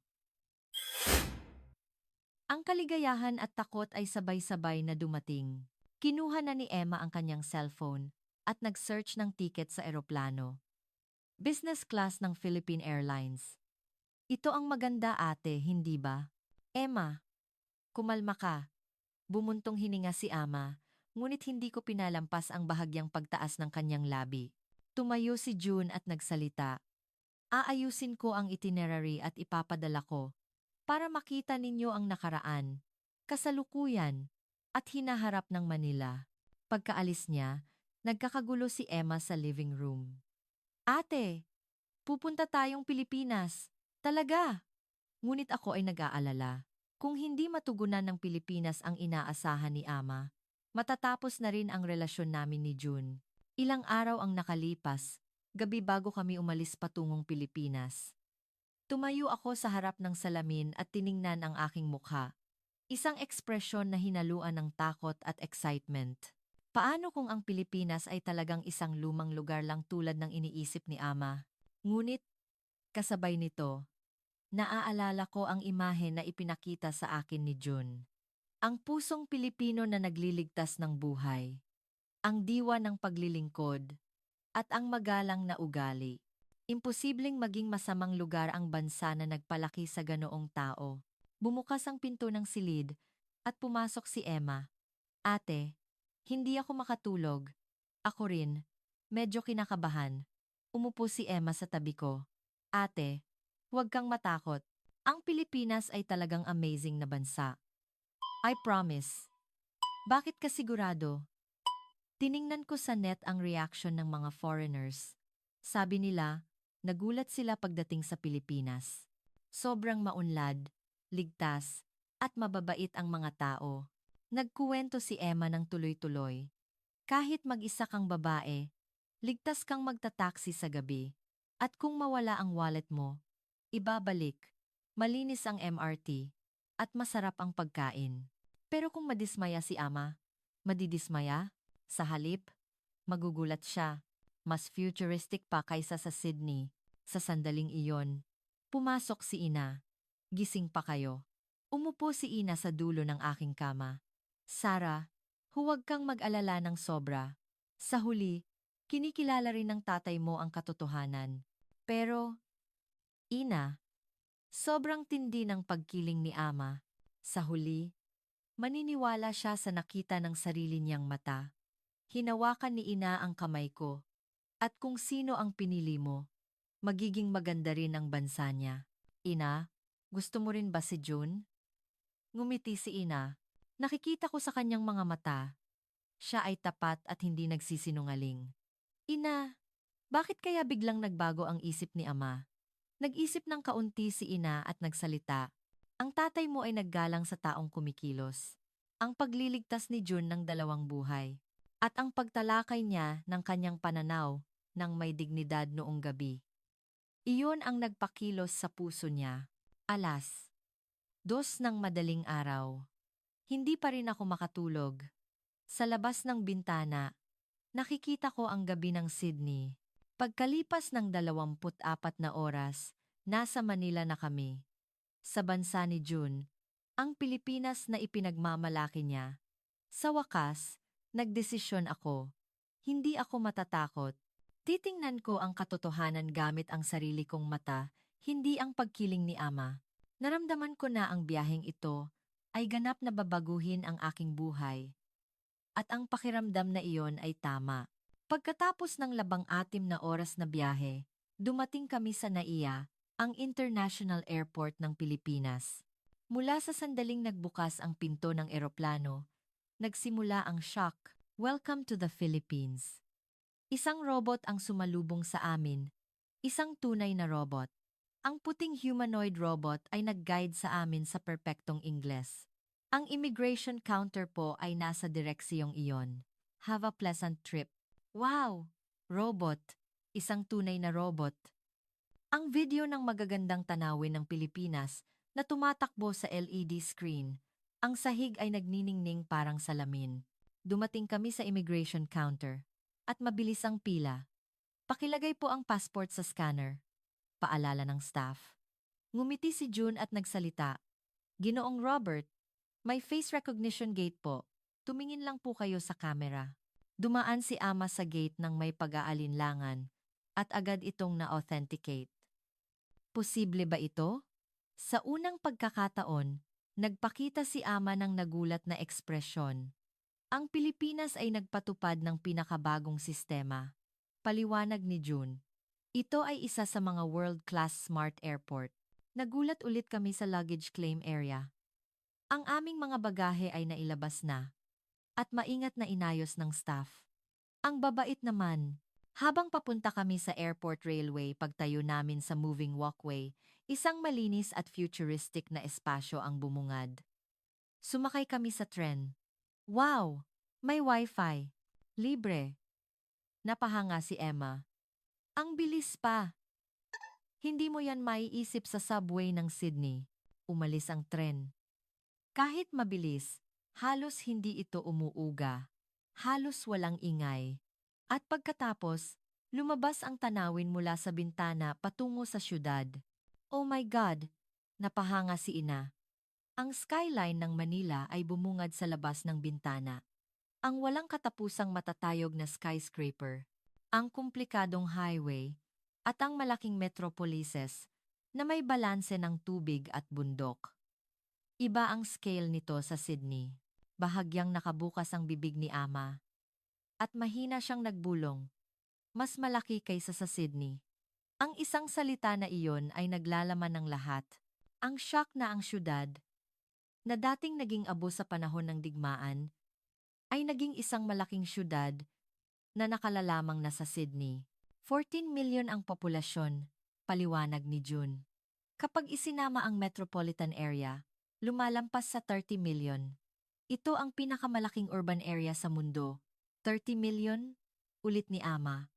Speaker 1: Ang kaligayahan at takot ay sabay-sabay na dumating. Kinuha na ni Emma ang kanyang cellphone at nag-search ng tiket sa eroplano. Business class ng Philippine Airlines. Ito ang maganda ate, hindi ba? Emma, kumalma ka. Bumuntong hininga si Ama, ngunit hindi ko pinalampas ang bahagyang pagtaas ng kanyang labi. Tumayo si June at nagsalita. Aayusin ko ang itinerary at ipapadala ko para makita ninyo ang nakaraan, kasalukuyan, at hinaharap ng Manila. Pagkaalis niya, nagkakagulo si Emma sa living room. Ate, pupunta tayong Pilipinas. Talaga? Ngunit ako ay nag-aalala. Kung hindi matugunan ng Pilipinas ang inaasahan ni Ama, matatapos na rin ang relasyon namin ni June. Ilang araw ang nakalipas, gabi bago kami umalis patungong Pilipinas. Tumayo ako sa harap ng salamin at tiningnan ang aking mukha. Isang ekspresyon na hinaluan ng takot at excitement. Paano kung ang Pilipinas ay talagang isang lumang lugar lang tulad ng iniisip ni Ama? Ngunit, kasabay nito, naaalala ko ang imahe na ipinakita sa akin ni June. Ang pusong Pilipino na nagliligtas ng buhay. Ang diwa ng paglilingkod. At ang magalang na ugali. Imposibleng maging masamang lugar ang bansa na nagpalaki sa ganoong tao. Bumukas ang pinto ng silid at pumasok si Emma. Ate, hindi ako makatulog. Ako rin. Medyo kinakabahan. Umupo si Emma sa tabi ko. Ate, huwag kang matakot. Ang Pilipinas ay talagang amazing na bansa. I promise. Bakit ka sigurado? Tiningnan ko sa net ang reaction ng mga foreigners. Sabi nila, nagulat sila pagdating sa Pilipinas. Sobrang maunlad, ligtas, at mababait ang mga tao. Nagkuwento si Emma ng tuloy-tuloy. Kahit mag-isa kang babae, ligtas kang magtataksi sa gabi. At kung mawala ang wallet mo, ibabalik. Malinis ang MRT. At masarap ang pagkain. Pero kung madismaya si Ama, madidismaya? Sa halip, magugulat siya. Mas futuristic pa kaysa sa Sydney. Sa sandaling iyon, pumasok si Ina. Gising pa kayo. Umupo si Ina sa dulo ng aking kama. Sarah, huwag kang mag-alala ng sobra. Sa huli, kinikilala rin ng tatay mo ang katotohanan. Pero, Ina, sobrang tindi ng pagkiling ni Ama. Sa huli, maniniwala siya sa nakita ng sarili niyang mata. Hinawakan ni Ina ang kamay ko. At kung sino ang pinili mo, magiging maganda rin ang bansa niya. Ina, gusto mo rin ba si June? Ngumiti si Ina. Nakikita ko sa kanyang mga mata. Siya ay tapat at hindi nagsisinungaling. Ina, bakit kaya biglang nagbago ang isip ni Ama? Nag-isip ng kaunti si Ina at nagsalita. Ang tatay mo ay naggalang sa taong kumikilos. Ang pagliligtas ni June ng dalawang buhay. At ang pagtalakay niya ng kanyang pananaw ng may dignidad noong gabi. Iyon ang nagpakilos sa puso niya. Alas, 2 ng madaling araw. Hindi pa rin ako makatulog. Sa labas ng bintana, nakikita ko ang gabi ng Sydney. Pagkalipas ng 24 na oras, nasa Manila na kami. Sa bansa ni June, ang Pilipinas na ipinagmamalaki niya. Sa wakas, nagdesisyon ako. Hindi ako matatakot. Titingnan ko ang katotohanan gamit ang sarili kong mata, hindi ang pagkiling ni Ama. Naramdaman ko na ang biyaheng ito ay ganap na babaguhin ang aking buhay. At ang pakiramdam na iyon ay tama. Pagkatapos ng 6 na oras na biyahe, dumating kami sa NAIA, ang International Airport ng Pilipinas. Mula sa sandaling nagbukas ang pinto ng eroplano, nagsimula ang shock. Welcome to the Philippines. Isang robot ang sumalubong sa amin. Isang tunay na robot. Ang puting humanoid robot ay nag-guide sa amin sa perpektong Ingles. Ang immigration counter po ay nasa direksiyong iyon. Have a pleasant trip. Wow! Robot. Isang tunay na robot. Ang video ng magagandang tanawin ng Pilipinas na tumatakbo sa LED screen. Ang sahig ay nagniningning parang salamin. Dumating kami sa immigration counter. At mabilis ang pila. Pakilagay po ang passport sa scanner. Paalala ng staff. Ngumiti si June at nagsalita. Ginoong Robert, may face recognition gate po. Tumingin lang po kayo sa camera. Dumaan si Ama sa gate ng may pag-aalinlangan at agad itong na-authenticate. Posible ba ito? Sa unang pagkakataon, Nagpakita si Ama ng nagulat na ekspresyon. Ang Pilipinas ay nagpatupad ng pinakabagong sistema. Paliwanag ni June. Ito ay isa sa mga world-class smart airport. Nagulat ulit kami sa luggage claim area. Ang aming mga bagahe ay nailabas na at maingat na inayos ng staff. Ang babait naman. Habang papunta kami sa airport railway pagtayo namin sa moving walkway, isang malinis at futuristic na espasyo ang bumungad. Sumakay kami sa tren. Wow! May wifi. Libre. Napahanga si Emma. Ang bilis pa. Hindi mo yan maiisip sa subway ng Sydney. Umalis ang tren. Kahit mabilis, halos hindi ito umuuga. Halos walang ingay. At pagkatapos, lumabas ang tanawin mula sa bintana patungo sa syudad. Oh my God! Napahanga si Ina. Ang skyline ng Manila ay bumungad sa labas ng bintana. Ang walang katapusang matatayog na skyscraper, ang komplikadong highway, at ang malaking metropolises na may balanse ng tubig at bundok. Iba ang scale nito sa Sydney. Bahagyang nakabukas ang bibig ni Ama. At mahina siyang nagbulong. Mas malaki kaysa sa Sydney. Ang isang salita na iyon ay naglalaman ng lahat. Ang shock na ang syudad, na dating naging abo sa panahon ng digmaan, ay naging isang malaking syudad na nakalalamang na sa Sydney. 14 million ang populasyon, paliwanag ni June. Kapag isinama ang metropolitan area, lumalampas sa 30 million. Ito ang pinakamalaking urban area sa mundo. 30 million? Ulit ni Ama.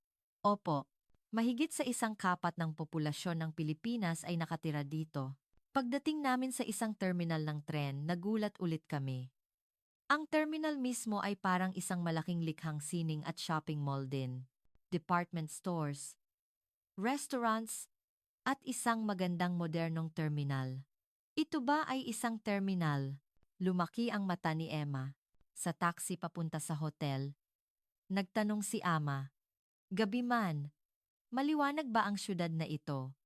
Speaker 1: Opo, mahigit sa isang kapat ng populasyon ng Pilipinas ay nakatira dito. Pagdating namin sa isang terminal ng tren, nagulat ulit kami. Ang terminal mismo ay parang isang malaking likhang sining at shopping mall din. Department stores, restaurants, at isang magandang modernong terminal. Ito ba ay isang terminal? Lumaki ang mata ni Emma. Sa taxi papunta sa hotel, nagtanong si Ama. Gabi man, maliwanag ba ang syudad na ito?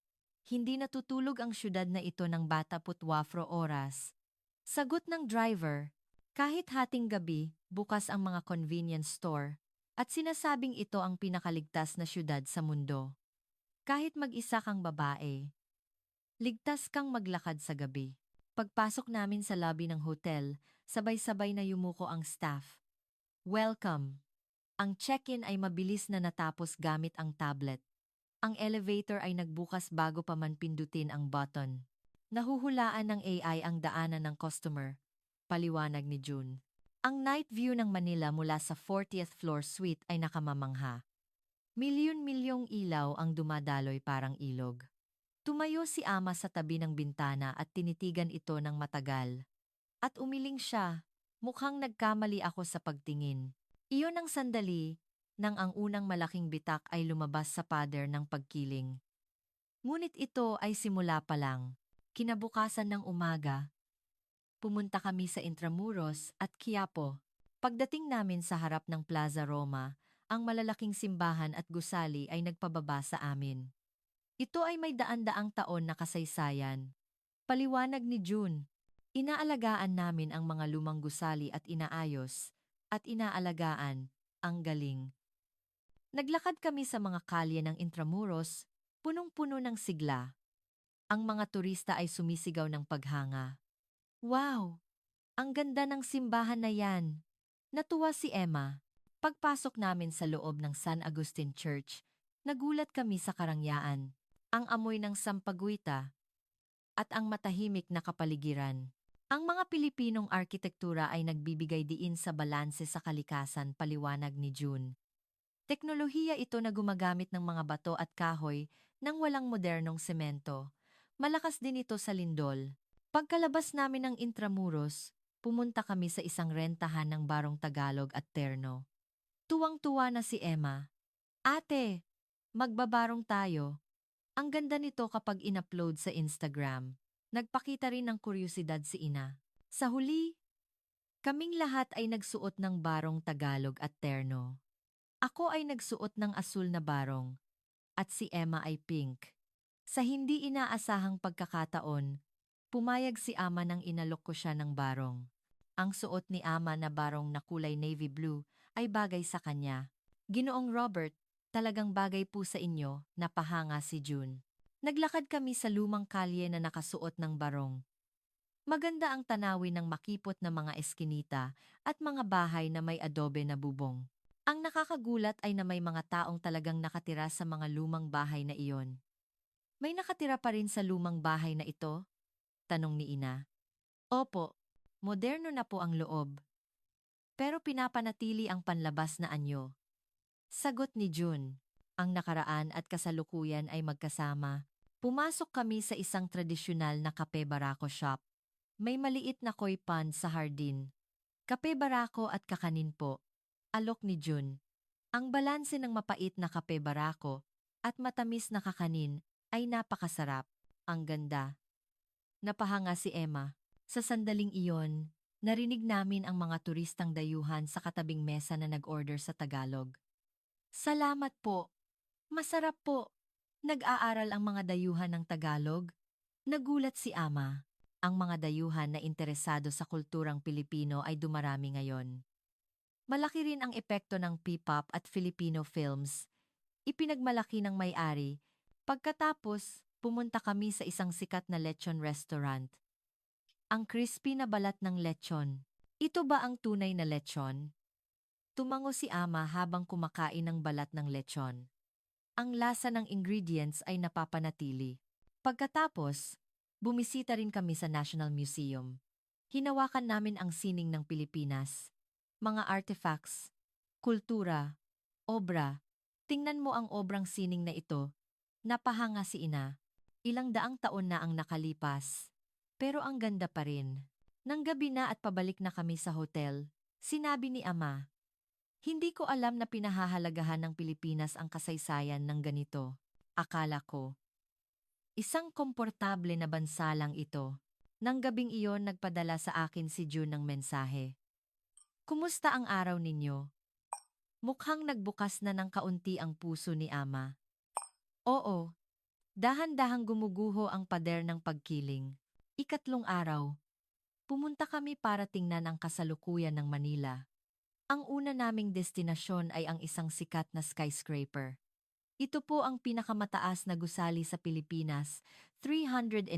Speaker 1: Hindi natutulog ang syudad na ito ng bata putwafro oras. Sagot ng driver, kahit hating gabi, bukas ang mga convenience store, at sinasabing ito ang pinakaligtas na syudad sa mundo. Kahit mag-isa kang babae, ligtas kang maglakad sa gabi. Pagpasok namin sa lobby ng hotel, sabay-sabay na yumuko ang staff. Welcome! Ang check-in ay mabilis na natapos gamit ang tablet. Ang elevator ay nagbukas bago pa man pindutin ang button. Nahuhulaan ng AI ang daanan ng customer. Paliwanag ni June. Ang night view ng Manila mula sa 40th floor suite ay nakamamangha. Milyon-milyong ilaw ang dumadaloy parang ilog. Tumayo si Ama sa tabi ng bintana at tinitigan ito ng matagal. At umiling siya, mukhang nagkamali ako sa pagtingin. Iyon ang sandali, nang ang unang malaking bitak ay lumabas sa pader ng pagkiling. Ngunit ito ay simula pa lang. Kinabukasan ng umaga, pumunta kami sa Intramuros at Quiapo. Pagdating namin sa harap ng Plaza Roma, ang malalaking simbahan at gusali ay nagpababa sa amin. Ito ay may daan-daang taon na kasaysayan. Paliwanag ni June, inaalagaan namin ang mga lumang gusali at inaayos, at inaalagaan, ang galing. Naglakad kami sa mga kalye ng Intramuros, punong-puno ng sigla. Ang mga turista ay sumisigaw ng paghanga. Wow! Ang ganda ng simbahan na yan! Natuwa si Emma. Pagpasok namin sa loob ng San Agustin Church, nagulat kami sa karangyaan, ang amoy ng sampaguita, at ang matahimik na kapaligiran. Ang mga Pilipinong arkitektura ay nagbibigay diin sa balanse sa kalikasan, paliwanag ni June. Teknolohiya ito na gumagamit ng mga bato at kahoy nang walang modernong semento. Malakas din ito sa lindol. Pagkalabas namin ng Intramuros, pumunta kami sa isang rentahan ng barong Tagalog at terno. Tuwang-tuwa na si Emma. Ate, magbabarong tayo. Ang ganda nito kapag in-upload sa Instagram. Nagpakita rin ng kuryosidad si Ina. Sa huli, kaming lahat ay nagsuot ng barong Tagalog at terno. Ako ay nagsuot ng asul na barong, at si Emma ay pink. Sa hindi inaasahang pagkakataon, Pumayag si Ama nang inalok ko siya ng barong. Ang suot ni Ama na barong na kulay navy blue ay bagay sa kanya. Ginoong Robert, talagang bagay po sa inyo, napahanga si June. Naglakad kami sa lumang kalye na nakasuot ng barong. Maganda ang tanawin ng makipot na mga eskinita at mga bahay na may adobe na bubong. Ang nakakagulat ay na may mga taong talagang nakatira sa mga lumang bahay na iyon. May nakatira pa rin sa lumang bahay na ito? Tanong ni Ina. Opo, moderno na po ang loob. Pero pinapanatili ang panlabas na anyo. Sagot ni June. Ang nakaraan at kasalukuyan ay magkasama. Pumasok kami sa isang tradisyonal na kape barako shop. May maliit na koi pond sa hardin. Kape barako at kakanin po. Alok ni June. Ang balanse ng mapait na kape barako at matamis na kakanin ay napakasarap. Ang ganda. Napahanga si Emma. Sa sandaling iyon, narinig namin ang mga turistang dayuhan sa katabing mesa na nag-order sa Tagalog. Salamat po. Masarap po. Nag-aaral ang mga dayuhan ng Tagalog. Nagulat si Ama. Ang mga dayuhan na interesado sa kulturang Pilipino ay dumarami ngayon. Malaki rin ang epekto ng P-pop at Filipino films. Ipinagmalaki ng may-ari. Pagkatapos, pumunta kami sa isang sikat na lechon restaurant. Ang crispy na balat ng lechon. Ito ba ang tunay na lechon? Tumango si Ama habang kumakain ng balat ng lechon. Ang lasa ng ingredients ay napapanatili. Pagkatapos, bumisita rin kami sa National Museum. Hinawakan namin ang sining ng Pilipinas. Mga artifacts, kultura, obra. Tingnan mo ang obrang sining na ito. Napahanga si Ina. Ilang daang taon na ang nakalipas. Pero ang ganda pa rin. Nang gabi na at pabalik na kami sa hotel, sinabi ni Ama, hindi ko alam na pinahahalagahan ng Pilipinas ang kasaysayan ng ganito. Akala ko, isang komportable na bansa lang ito. Nang gabing iyon nagpadala sa akin si June ng mensahe. Kumusta ang araw ninyo? Mukhang nagbukas na ng kaunti ang puso ni Ama. Oo, dahan-dahang gumuguho ang pader ng pagkiling. Ikatlong araw, pumunta kami para tingnan ang kasalukuyan ng Manila. Ang una naming destinasyon ay ang isang sikat na skyscraper. Ito po ang pinakamataas na gusali sa Pilipinas, 380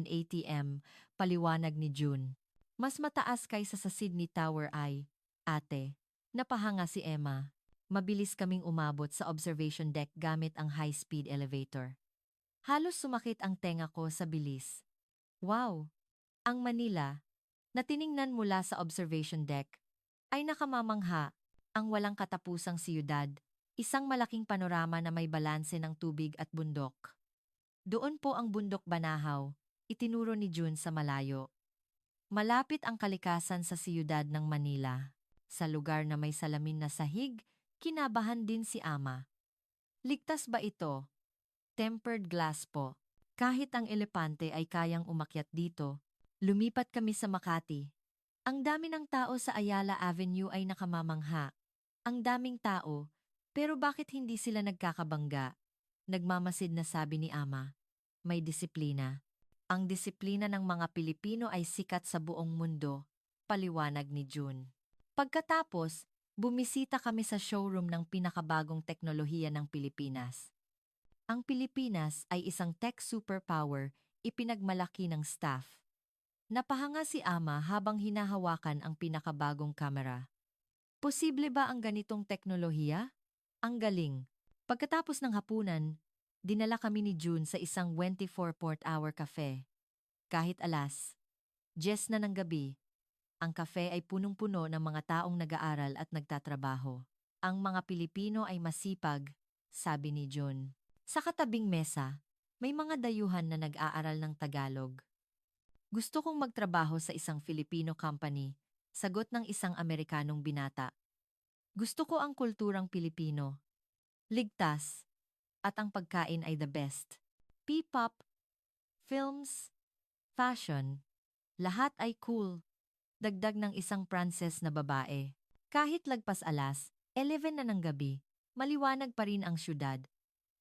Speaker 1: paliwanag ni June. Mas mataas kaysa sa Sydney Tower ay, ate. Napahanga si Emma. Mabilis kaming umabot sa observation deck gamit ang high-speed elevator. Halos sumakit ang tenga ko sa bilis. Wow! Ang Manila, na tiningnan mula sa observation deck, ay nakamamangha. Ang walang katapusang siyudad, isang malaking panorama na may balanse ng tubig at bundok. Doon po ang bundok Banahaw, itinuro ni June sa malayo. Malapit ang kalikasan sa siyudad ng Manila. Sa lugar na may salamin na sahig, kinabahan din si Ama. Ligtas ba ito? Tempered glass po. Kahit ang elepante ay kayang umakyat dito. Lumipat kami sa Makati. Ang dami ng tao sa Ayala Avenue ay nakamamangha. Ang daming tao, pero bakit hindi sila nagkakabangga? Nagmamasid na sabi ni Ama. May disiplina. Ang disiplina ng mga Pilipino ay sikat sa buong mundo, paliwanag ni June. Pagkatapos, bumisita kami sa showroom ng pinakabagong teknolohiya ng Pilipinas. Ang Pilipinas ay isang tech superpower, ipinagmalaki ng staff. Napahanga si Ama habang hinahawakan ang pinakabagong kamera. Posible ba ang ganitong teknolohiya? Ang galing. Pagkatapos ng hapunan, dinala kami ni June sa isang 24-hour cafe. Kahit alas 10 na ng gabi, ang cafe ay punong-puno ng mga taong nag-aaral at nagtatrabaho. Ang mga Pilipino ay masipag, sabi ni June. Sa katabing mesa, may mga dayuhan na nag-aaral ng Tagalog. Gusto kong magtrabaho sa isang Filipino company, sagot ng isang Amerikanong binata. Gusto ko ang kulturang Pilipino. Ligtas. At ang pagkain ay the best. P-pop, films, fashion. Lahat ay cool. Dagdag ng isang Pranses na babae. Kahit lagpas alas, 11 na ng gabi, maliwanag pa rin ang syudad.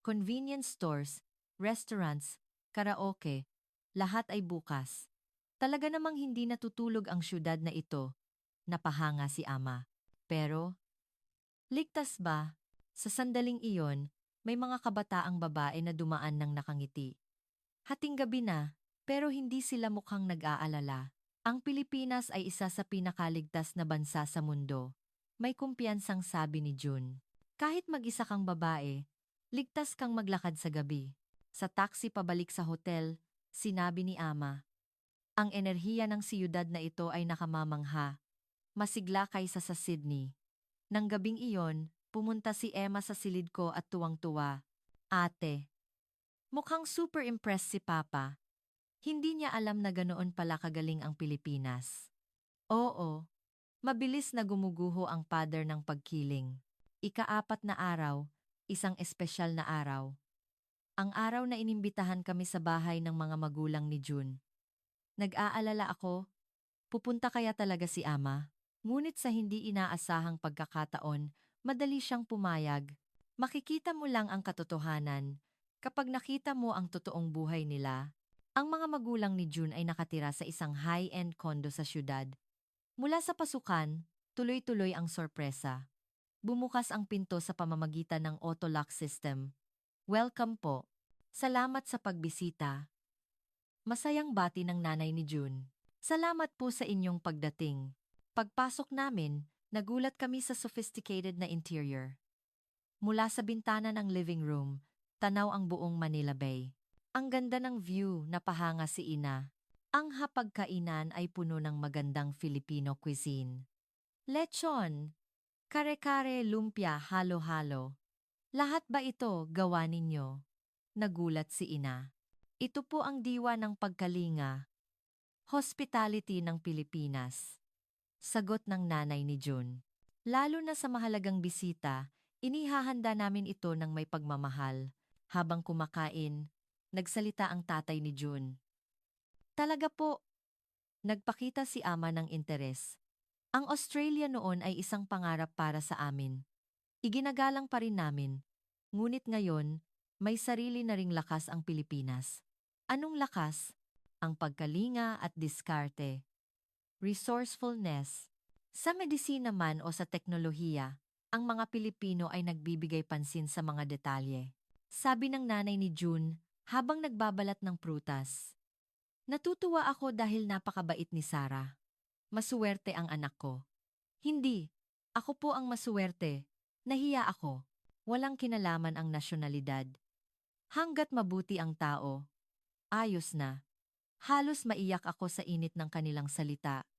Speaker 1: Convenience stores, restaurants, karaoke, lahat ay bukas. Talaga namang hindi natutulog ang syudad na ito, napahanga si ama. Pero, ligtas ba? Sa sandaling iyon, may mga kabataang babae na dumaan ng nakangiti. Hating gabi na, pero hindi sila mukhang nag-aalala. Ang Pilipinas ay isa sa pinakaligtas na bansa sa mundo. May kumpiyansang sabi ni June. Kahit mag-isa kang babae, ligtas kang maglakad sa gabi. Sa taxi pabalik sa hotel, sinabi ni ama. Ang enerhiya ng siyudad na ito ay nakamamangha. Masigla kaysa sa Sydney. Nang gabing iyon, pumunta si Emma sa silid ko at tuwang-tuwa. Ate, mukhang super impressed si Papa. Hindi niya alam na ganoon pala kagaling ang Pilipinas. Oo, mabilis na gumuguho ang pader ng pagkiling. Ika-4 na araw, isang espesyal na araw. Ang araw na inimbitahan kami sa bahay ng mga magulang ni June. Nag-aalala ako, pupunta kaya talaga si ama? Ngunit sa hindi inaasahang pagkakataon, madali siyang pumayag. Makikita mo lang ang katotohanan. Kapag nakita mo ang totoong buhay nila, ang mga magulang ni June ay nakatira sa isang high-end condo sa syudad. Mula sa pasukan, tuloy-tuloy ang sorpresa. Bumukas ang pinto sa pamamagitan ng auto-lock system. Welcome po. Salamat sa pagbisita. Masayang bati ng nanay ni June. Salamat po sa inyong pagdating. Pagpasok namin, nagulat kami sa sophisticated na interior. Mula sa bintana ng living room, tanaw ang buong Manila Bay. Ang ganda ng view, napahanga si ina. Ang hapagkainan ay puno ng magandang Filipino cuisine. Lechon, kare-kare, lumpia, halo-halo. Lahat ba ito gawa ninyo? Nagulat si ina. Ito po ang diwa ng pagkalinga. Hospitality ng Pilipinas. Sagot ng nanay ni June. Lalo na sa mahalagang bisita, inihahanda namin ito ng may pagmamahal. Habang kumakain, nagsalita ang tatay ni June. Talaga po, nagpakita si ama ng interes. Ang Australia noon ay isang pangarap para sa amin. Iginagalang pa rin namin. Ngunit ngayon, may sarili na ring lakas ang Pilipinas. Anong lakas? Ang pagkalinga at diskarte. Resourcefulness. Sa medisina man o sa teknolohiya, ang mga Pilipino ay nagbibigay pansin sa mga detalye. Sabi ng nanay ni June habang nagbabalat ng prutas. Natutuwa ako dahil napakabait ni Sarah. Masuwerte ang anak ko. Hindi. Ako po ang masuwerte. Nahiya ako. Walang kinalaman ang nasyonalidad. Hanggat mabuti ang tao. Ayos na. Halos maiyak ako sa init ng kanilang salita.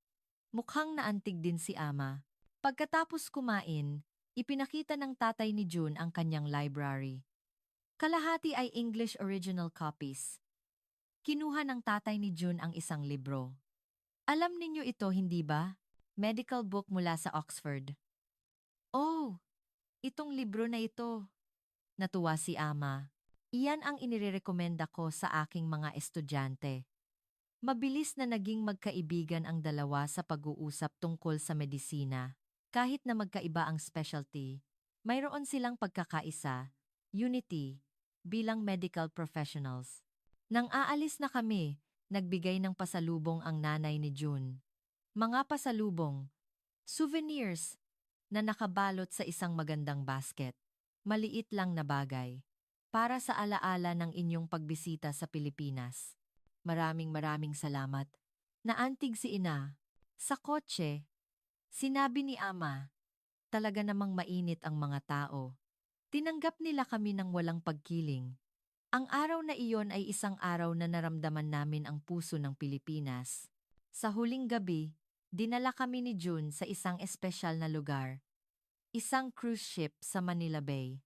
Speaker 1: Mukhang naantig din si ama. Pagkatapos kumain, ipinakita ng tatay ni June ang kanyang library. Kalahati ay English original copies. Kinuha ng tatay ni June ang isang libro. Alam ninyo ito, hindi ba? Medical book mula sa Oxford. Oh, itong libro na ito. Natuwa si ama. Iyan ang inirekomenda ko sa aking mga estudyante. Mabilis na naging magkaibigan ang dalawa sa pag-uusap tungkol sa medisina. Kahit na magkaiba ang specialty, mayroon silang pagkakaisa, unity, bilang medical professionals. Nang aalis na kami, nagbigay ng pasalubong ang nanay ni June. Mga pasalubong, souvenirs, na nakabalot sa isang magandang basket. Maliit lang na bagay. Para sa alaala ng inyong pagbisita sa Pilipinas. Maraming salamat. Naantig si ina. Sa kotse, sinabi ni ama, talaga namang mainit ang mga tao. Tinanggap nila kami ng walang pagkiling. Ang araw na iyon ay isang araw na naramdaman namin ang puso ng Pilipinas. Sa huling gabi, dinala kami ni June sa isang espesyal na lugar. Isang cruise ship sa Manila Bay.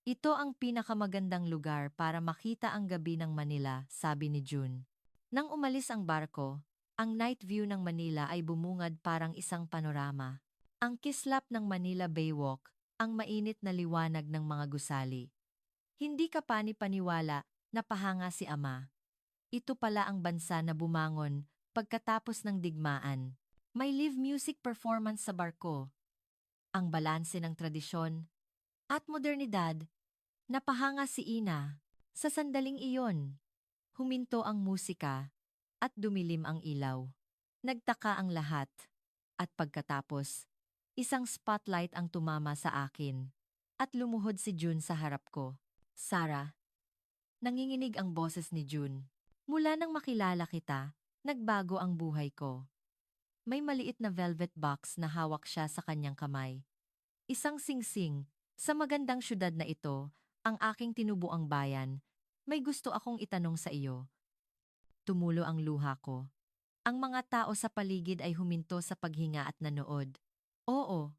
Speaker 1: Ito ang pinakamagandang lugar para makita ang gabi ng Manila, sabi ni June. Nang umalis ang barko, ang night view ng Manila ay bumungad parang isang panorama. Ang kislap ng Manila Baywalk, ang mainit na liwanag ng mga gusali. Hindi ka pani-paniwala, napahanga si ama. Ito pala ang bansa na bumangon pagkatapos ng digmaan. May live music performance sa barko. Ang balanse ng tradisyon at modernidad, napahanga si ina. Sa sandaling iyon, huminto ang musika. at dumilim ang ilaw. Nagtaka ang lahat. At pagkatapos, isang spotlight ang tumama sa akin. At lumuhod si June sa harap ko. Sarah. Nanginginig ang boses ni June. Mula nang makilala kita, nagbago ang buhay ko. May maliit na velvet box na hawak siya sa kanyang kamay. Isang singsing, sa magandang syudad na ito, ang aking tinubuang bayan, may gusto akong itanong sa iyo. Tumulo ang luha ko. Ang mga tao sa paligid ay huminto sa paghinga at nanood. Oo.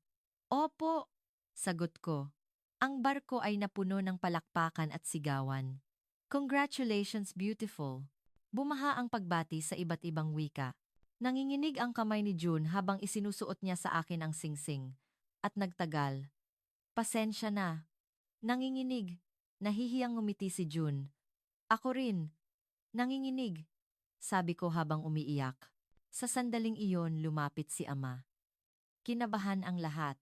Speaker 1: Opo, sagot ko. Ang barko ay napuno ng palakpakan at sigawan. Congratulations, beautiful. Bumaha ang pagbati sa iba't ibang wika. Nanginginig ang kamay ni June habang isinusuot niya sa akin ang singsing. At nagtagal. Pasensya na. Nanginginig. Nahihiyang ngumiti si June. Ako rin. Nanginginig. Sabi ko habang umiiyak. Sa sandaling iyon lumapit si Ama. Kinabahan ang lahat.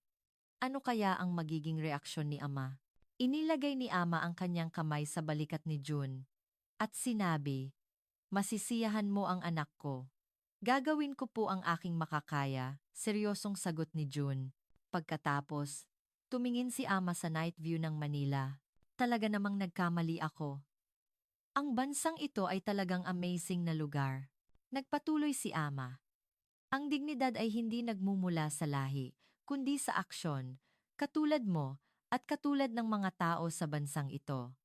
Speaker 1: Ano kaya ang magiging reaksyon ni Ama? Inilagay ni Ama ang kanyang kamay sa balikat ni June. At sinabi, masisiyahan mo ang anak ko. Gagawin ko po ang aking makakaya, seryosong sagot ni June. Pagkatapos, tumingin si Ama sa night view ng Manila. Talaga namang nagkamali ako. Ang bansang ito ay talagang amazing na lugar. Nagpatuloy si Ama. Ang dignidad ay hindi nagmumula sa lahi, kundi sa aksyon, katulad mo at katulad ng mga tao sa bansang ito.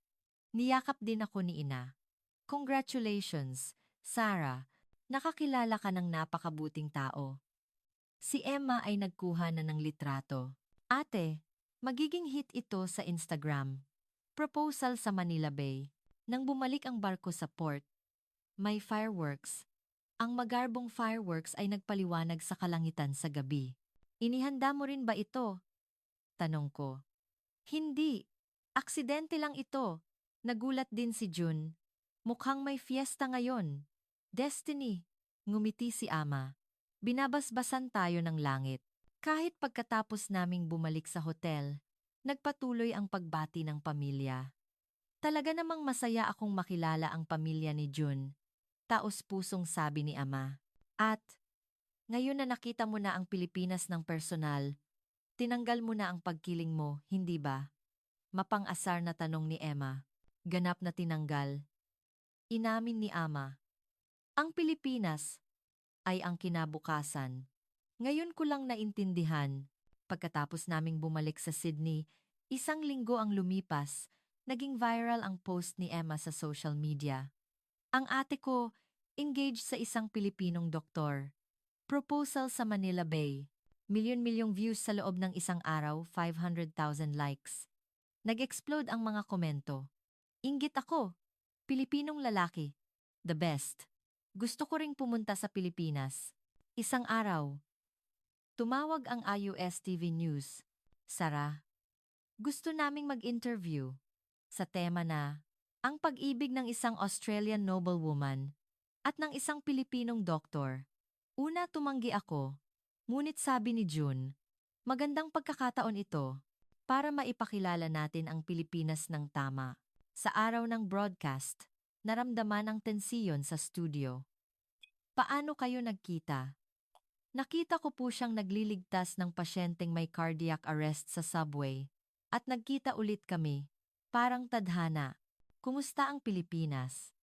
Speaker 1: Niyakap din ako ni Ina. Congratulations, Sarah. Nakakilala ka ng napakabuting tao. Si Emma ay nagkuha na ng litrato. Ate, magiging hit ito sa Instagram. Proposal sa Manila Bay. Nang bumalik ang barko sa port, may fireworks. Ang magarbong fireworks ay nagpaliwanag sa kalangitan sa gabi. Inihanda mo rin ba ito? Tanong ko. Hindi. Aksidente lang ito. Nagulat din si June. Mukhang may fiesta ngayon. Destiny. Ngumiti si Ama. Binabasbasan tayo ng langit. Kahit pagkatapos naming bumalik sa hotel, nagpatuloy ang pagbati ng pamilya. Talaga namang masaya akong makilala ang pamilya ni June. Taos-pusong sabi ni Ama. At, ngayon na nakita mo na ang Pilipinas ng personal, tinanggal mo na ang pagkiling mo, hindi ba? Mapang-asar na tanong ni Emma. Ganap na tinanggal. Inamin ni Ama. Ang Pilipinas ay ang kinabukasan. Ngayon ko lang naintindihan. Pagkatapos naming bumalik sa Sydney, isang linggo ang lumipas, naging viral ang post ni Emma sa social media. Ang ate ko, engaged sa isang Pilipinong doktor. Proposal sa Manila Bay. Milyon-milyong views sa loob ng isang araw, 500,000 likes. Nag-explode ang mga komento. Inggit ako. Pilipinong lalaki. The best. Gusto ko ring pumunta sa Pilipinas. Isang araw. Tumawag ang IUS TV News. Sarah, gusto naming mag-interview sa tema na ang pag-ibig ng isang Australian noblewoman at ng isang Pilipinong doktor. Una tumanggi ako, ngunit sabi ni June, magandang pagkakataon ito para maipakilala natin ang Pilipinas ng tama. Sa araw ng broadcast, naramdaman ang tensiyon sa studio. Paano kayo nagkita? Nakita ko po siyang nagliligtas ng pasyenteng may cardiac arrest sa subway. At nagkita ulit kami. Parang tadhana. Kumusta ang Pilipinas?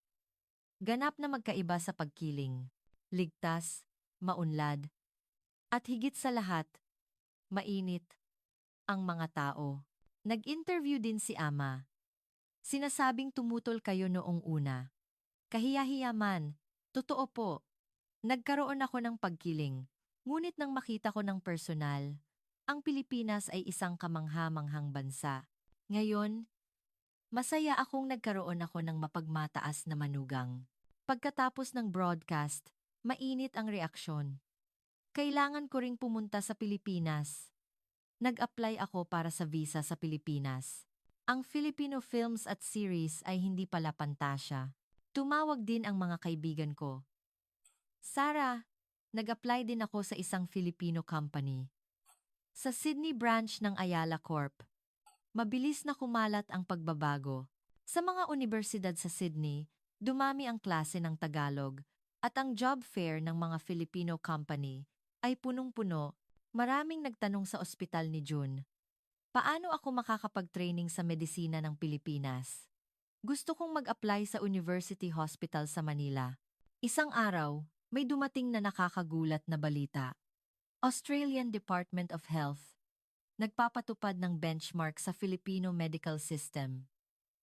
Speaker 1: Ganap na magkaiba sa pagkiling. Ligtas, maunlad. At higit sa lahat, mainit. Ang mga tao. Nag-interview din si Ama. Sinasabing tumutol kayo noong una. Kahiya-hiya man. Totoo po. Nagkaroon ako ng pagkiling. Ngunit nang makita ko ng personal, ang Pilipinas ay isang kamangha-manghang bansa. Ngayon, masaya akong nagkaroon ako ng mapagmataas na manugang. Pagkatapos ng broadcast, mainit ang reaksyon. Kailangan ko ring pumunta sa Pilipinas. Nag-apply ako para sa visa sa Pilipinas. Ang Filipino films at series ay hindi pala pantasya. Tumawag din ang mga kaibigan ko. Sarah, nag-apply din ako sa isang Filipino company. Sa Sydney branch ng Ayala Corp. Mabilis na kumalat ang pagbabago. Sa mga unibersidad sa Sydney, dumami ang klase ng Tagalog, At ang job fair ng mga Filipino company ay punong-puno. Maraming nagtanong sa ospital ni June. Paano ako makakapag-training sa medisina ng Pilipinas? Gusto kong mag-apply sa University Hospital sa Manila. Isang araw, may dumating na nakakagulat na balita. Australian Department of Health nagpapatupad ng benchmark sa Filipino medical system.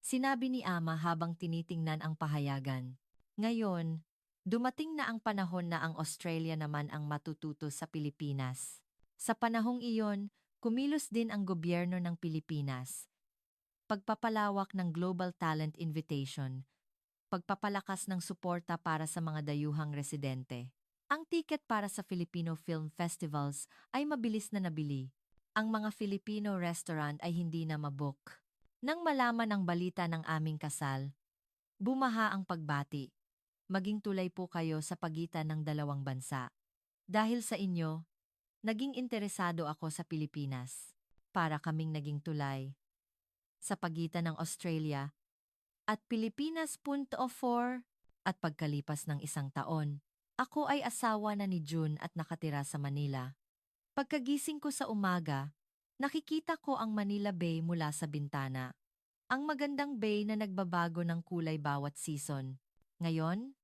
Speaker 1: Sinabi ni Ama habang tinitingnan ang pahayagan. Ngayon, dumating na ang panahon na ang Australia naman ang matututo sa Pilipinas. Sa panahong iyon, kumilos din ang gobyerno ng Pilipinas. Pagpapalawak ng Global Talent Invitation, pagpapalakas ng suporta para sa mga dayuhang residente. Ang tiket para sa Filipino Film Festivals ay mabilis na nabili. Ang mga Filipino restaurant ay hindi na mabook. Nang malaman ang balita ng aming kasal, bumaha ang pagbati. Maging tulay po kayo sa pagitan ng dalawang bansa. Dahil sa inyo, naging interesado ako sa Pilipinas. Para kaming naging tulay sa pagitan ng Australia at Pilipinas. 4 at pagkalipas ng isang taon, ako ay asawa na ni June at nakatira sa Manila. Pagkagising ko sa umaga, nakikita ko ang Manila Bay mula sa bintana. Ang magandang bay na nagbabago ng kulay bawat season. Ngayon,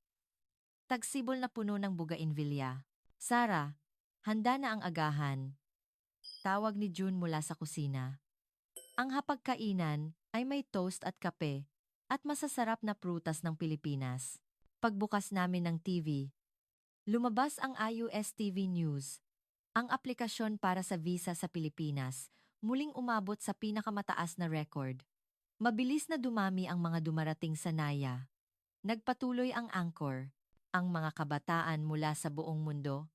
Speaker 1: tagsibol na puno ng bougainvillea. Sarah, handa na ang agahan. Tawag ni June mula sa kusina. Ang hapagkainan ay may toast at kape at masasarap na prutas ng Pilipinas. Pagbukas namin ng TV, lumabas ang IUS TV News. Ang aplikasyon para sa visa sa Pilipinas muling umabot sa pinakamataas na record. Mabilis na dumami ang mga dumarating sa Naya. Nagpatuloy ang Angkor. Ang mga kabataan mula sa buong mundo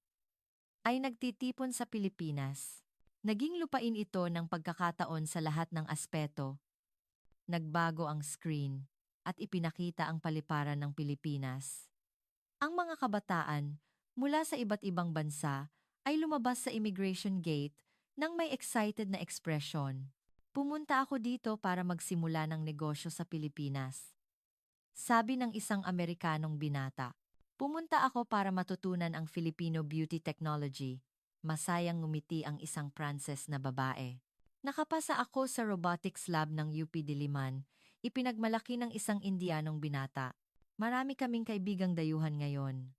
Speaker 1: ay nagtitipon sa Pilipinas. Naging lupain ito ng pagkakataon sa lahat ng aspeto. Nagbago ang screen at ipinakita ang paliparan ng Pilipinas. Ang mga kabataan mula sa iba't ibang bansa ay lumabas sa immigration gate nang may excited na ekspresyon. Pumunta ako dito para magsimula ng negosyo sa Pilipinas. Sabi ng isang Amerikanong binata. Pumunta ako para matutunan ang Filipino beauty technology. Masayang ngumiti ang isang Pranses na babae. Nakapasa ako sa robotics lab ng UP Diliman. Ipinagmalaki ng isang Indianong binata. Marami kaming kaibigang dayuhan ngayon.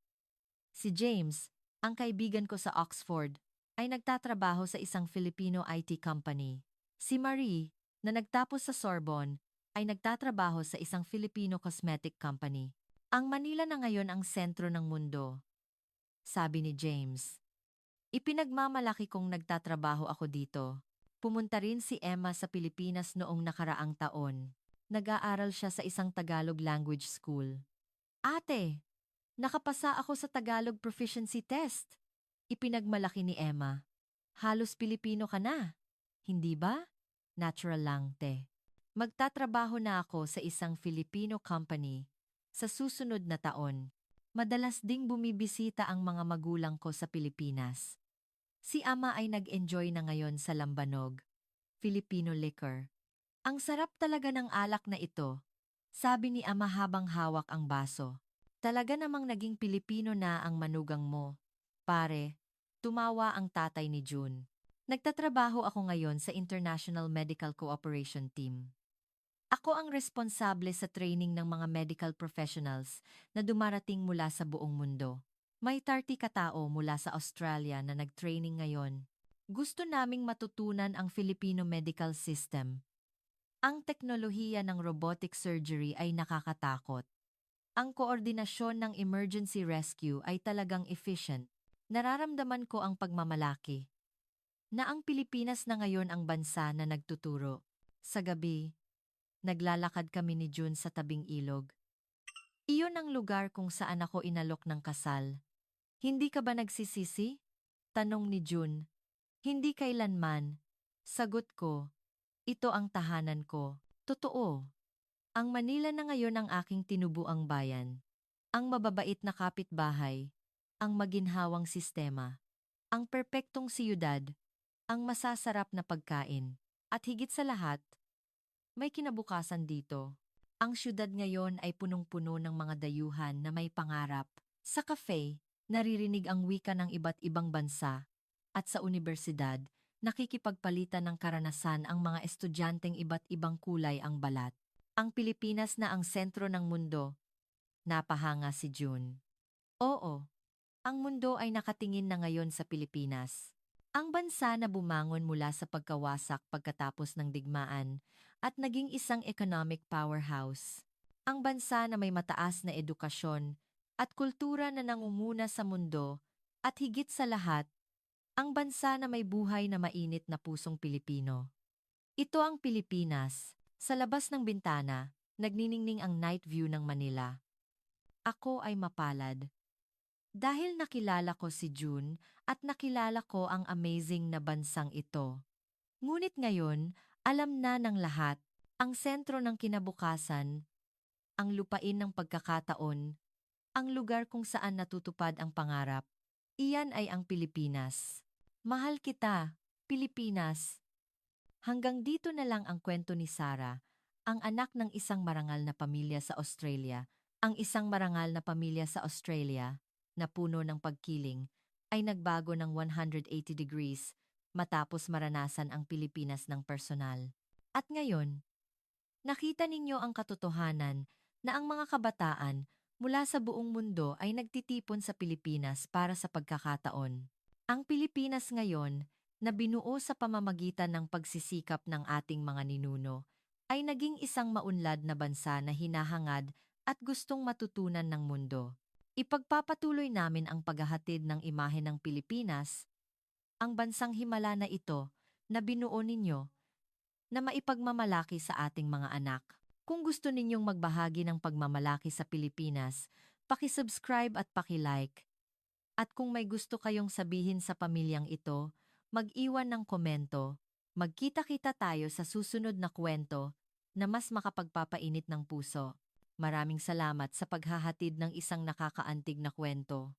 Speaker 1: Si James, ang kaibigan ko sa Oxford, ay nagtatrabaho sa isang Filipino IT company. Si Marie, na nagtapos sa Sorbonne, ay nagtatrabaho sa isang Filipino cosmetic company. Ang Manila na ngayon ang sentro ng mundo. Sabi ni James. Ipinagmamalaki kong nagtatrabaho ako dito. Pumunta rin si Emma sa Pilipinas noong nakaraang taon. Nag-aaral siya sa isang Tagalog language school. Ate, nakapasa ako sa Tagalog proficiency test. Ipinagmalaki ni Emma. Halos Pilipino ka na. Hindi ba? Natural lang, te. Magtatrabaho na ako sa isang Filipino company sa susunod na taon. Madalas ding bumibisita ang mga magulang ko sa Pilipinas. Si Ama ay nag-enjoy na ngayon sa lambanog, Filipino liquor. Ang sarap talaga ng alak na ito, sabi ni Ama habang hawak ang baso. Talaga namang naging Pilipino na ang manugang mo. Pare, tumawa ang tatay ni June. Nagtatrabaho ako ngayon sa International Medical Cooperation Team. Ako ang responsable sa training ng mga medical professionals na dumarating mula sa buong mundo. May 30 katao mula sa Australia na nag-training ngayon. Gusto naming matutunan ang Filipino medical system. Ang teknolohiya ng robotic surgery ay nakakatakot. Ang koordinasyon ng emergency rescue ay talagang efficient. Nararamdaman ko ang pagmamalaki na ang Pilipinas na ngayon ang bansa na nagtuturo. Sa gabi, naglalakad kami ni June sa tabing ilog. Iyon ang lugar kung saan ako inalok ng kasal. Hindi ka ba nagsisisi? Tanong ni June. Hindi kailanman. Sagot ko, ito ang tahanan ko. Totoo. Ang Manila na ngayon ang aking tinubuang bayan. Ang mababait na kapitbahay. Ang maginhawang sistema. Ang perpektong siyudad. Ang masasarap na pagkain. At higit sa lahat, may kinabukasan dito. Ang siyudad ngayon ay punong-puno ng mga dayuhan na may pangarap. Sa cafe, naririnig ang wika ng iba't ibang bansa, at sa unibersidad, nakikipagpalitan ng karanasan ang mga estudyanteng iba't ibang kulay ang balat. Ang Pilipinas na ang sentro ng mundo, napahanga si June. Oo, ang mundo ay nakatingin na ngayon sa Pilipinas. Ang bansa na bumangon mula sa pagkawasak pagkatapos ng digmaan at naging isang economic powerhouse. Ang bansa na may mataas na edukasyon at kultura na nangunguna sa mundo at higit sa lahat, ang bansa na may buhay na mainit na pusong Pilipino. Ito ang Pilipinas. Sa labas ng bintana, nagniningning ang night view ng Manila. Ako ay mapalad. Dahil nakilala ko si June at nakilala ko ang amazing na bansang ito. Ngunit ngayon, alam na ng lahat, ang sentro ng kinabukasan, ang lupain ng pagkakataon, ang lugar kung saan natutupad ang pangarap. Iyan ay ang Pilipinas. Mahal kita, Pilipinas. Hanggang dito na lang ang kwento ni Sarah, ang anak ng isang marangal na pamilya sa Australia. Ang isang marangal na pamilya sa Australia, na puno ng pagkiling, ay nagbago ng 180 degrees matapos maranasan ang Pilipinas ng personal. At ngayon, nakita ninyo ang katotohanan na ang mga kabataan mula sa buong mundo ay nagtitipon sa Pilipinas para sa pagkakataon. Ang Pilipinas ngayon, na binuo sa pamamagitan ng pagsisikap ng ating mga ninuno, ay naging isang maunlad na bansa na hinahangad at gustong matutunan ng mundo. Ipagpapatuloy namin ang paghahatid ng imahe ng Pilipinas, ang bansang himala na ito, na binuo ninyo, na maipagmamalaki sa ating mga anak. Kung gusto ninyong magbahagi ng pagmamalaki sa Pilipinas, paki-subscribe at paki-like. At kung may gusto kayong sabihin sa pamilyang ito, mag-iwan ng komento. Magkita-kita tayo sa susunod na kwento na mas makapagpapainit ng puso. Maraming salamat sa paghahatid ng isang nakakaantig na kwento.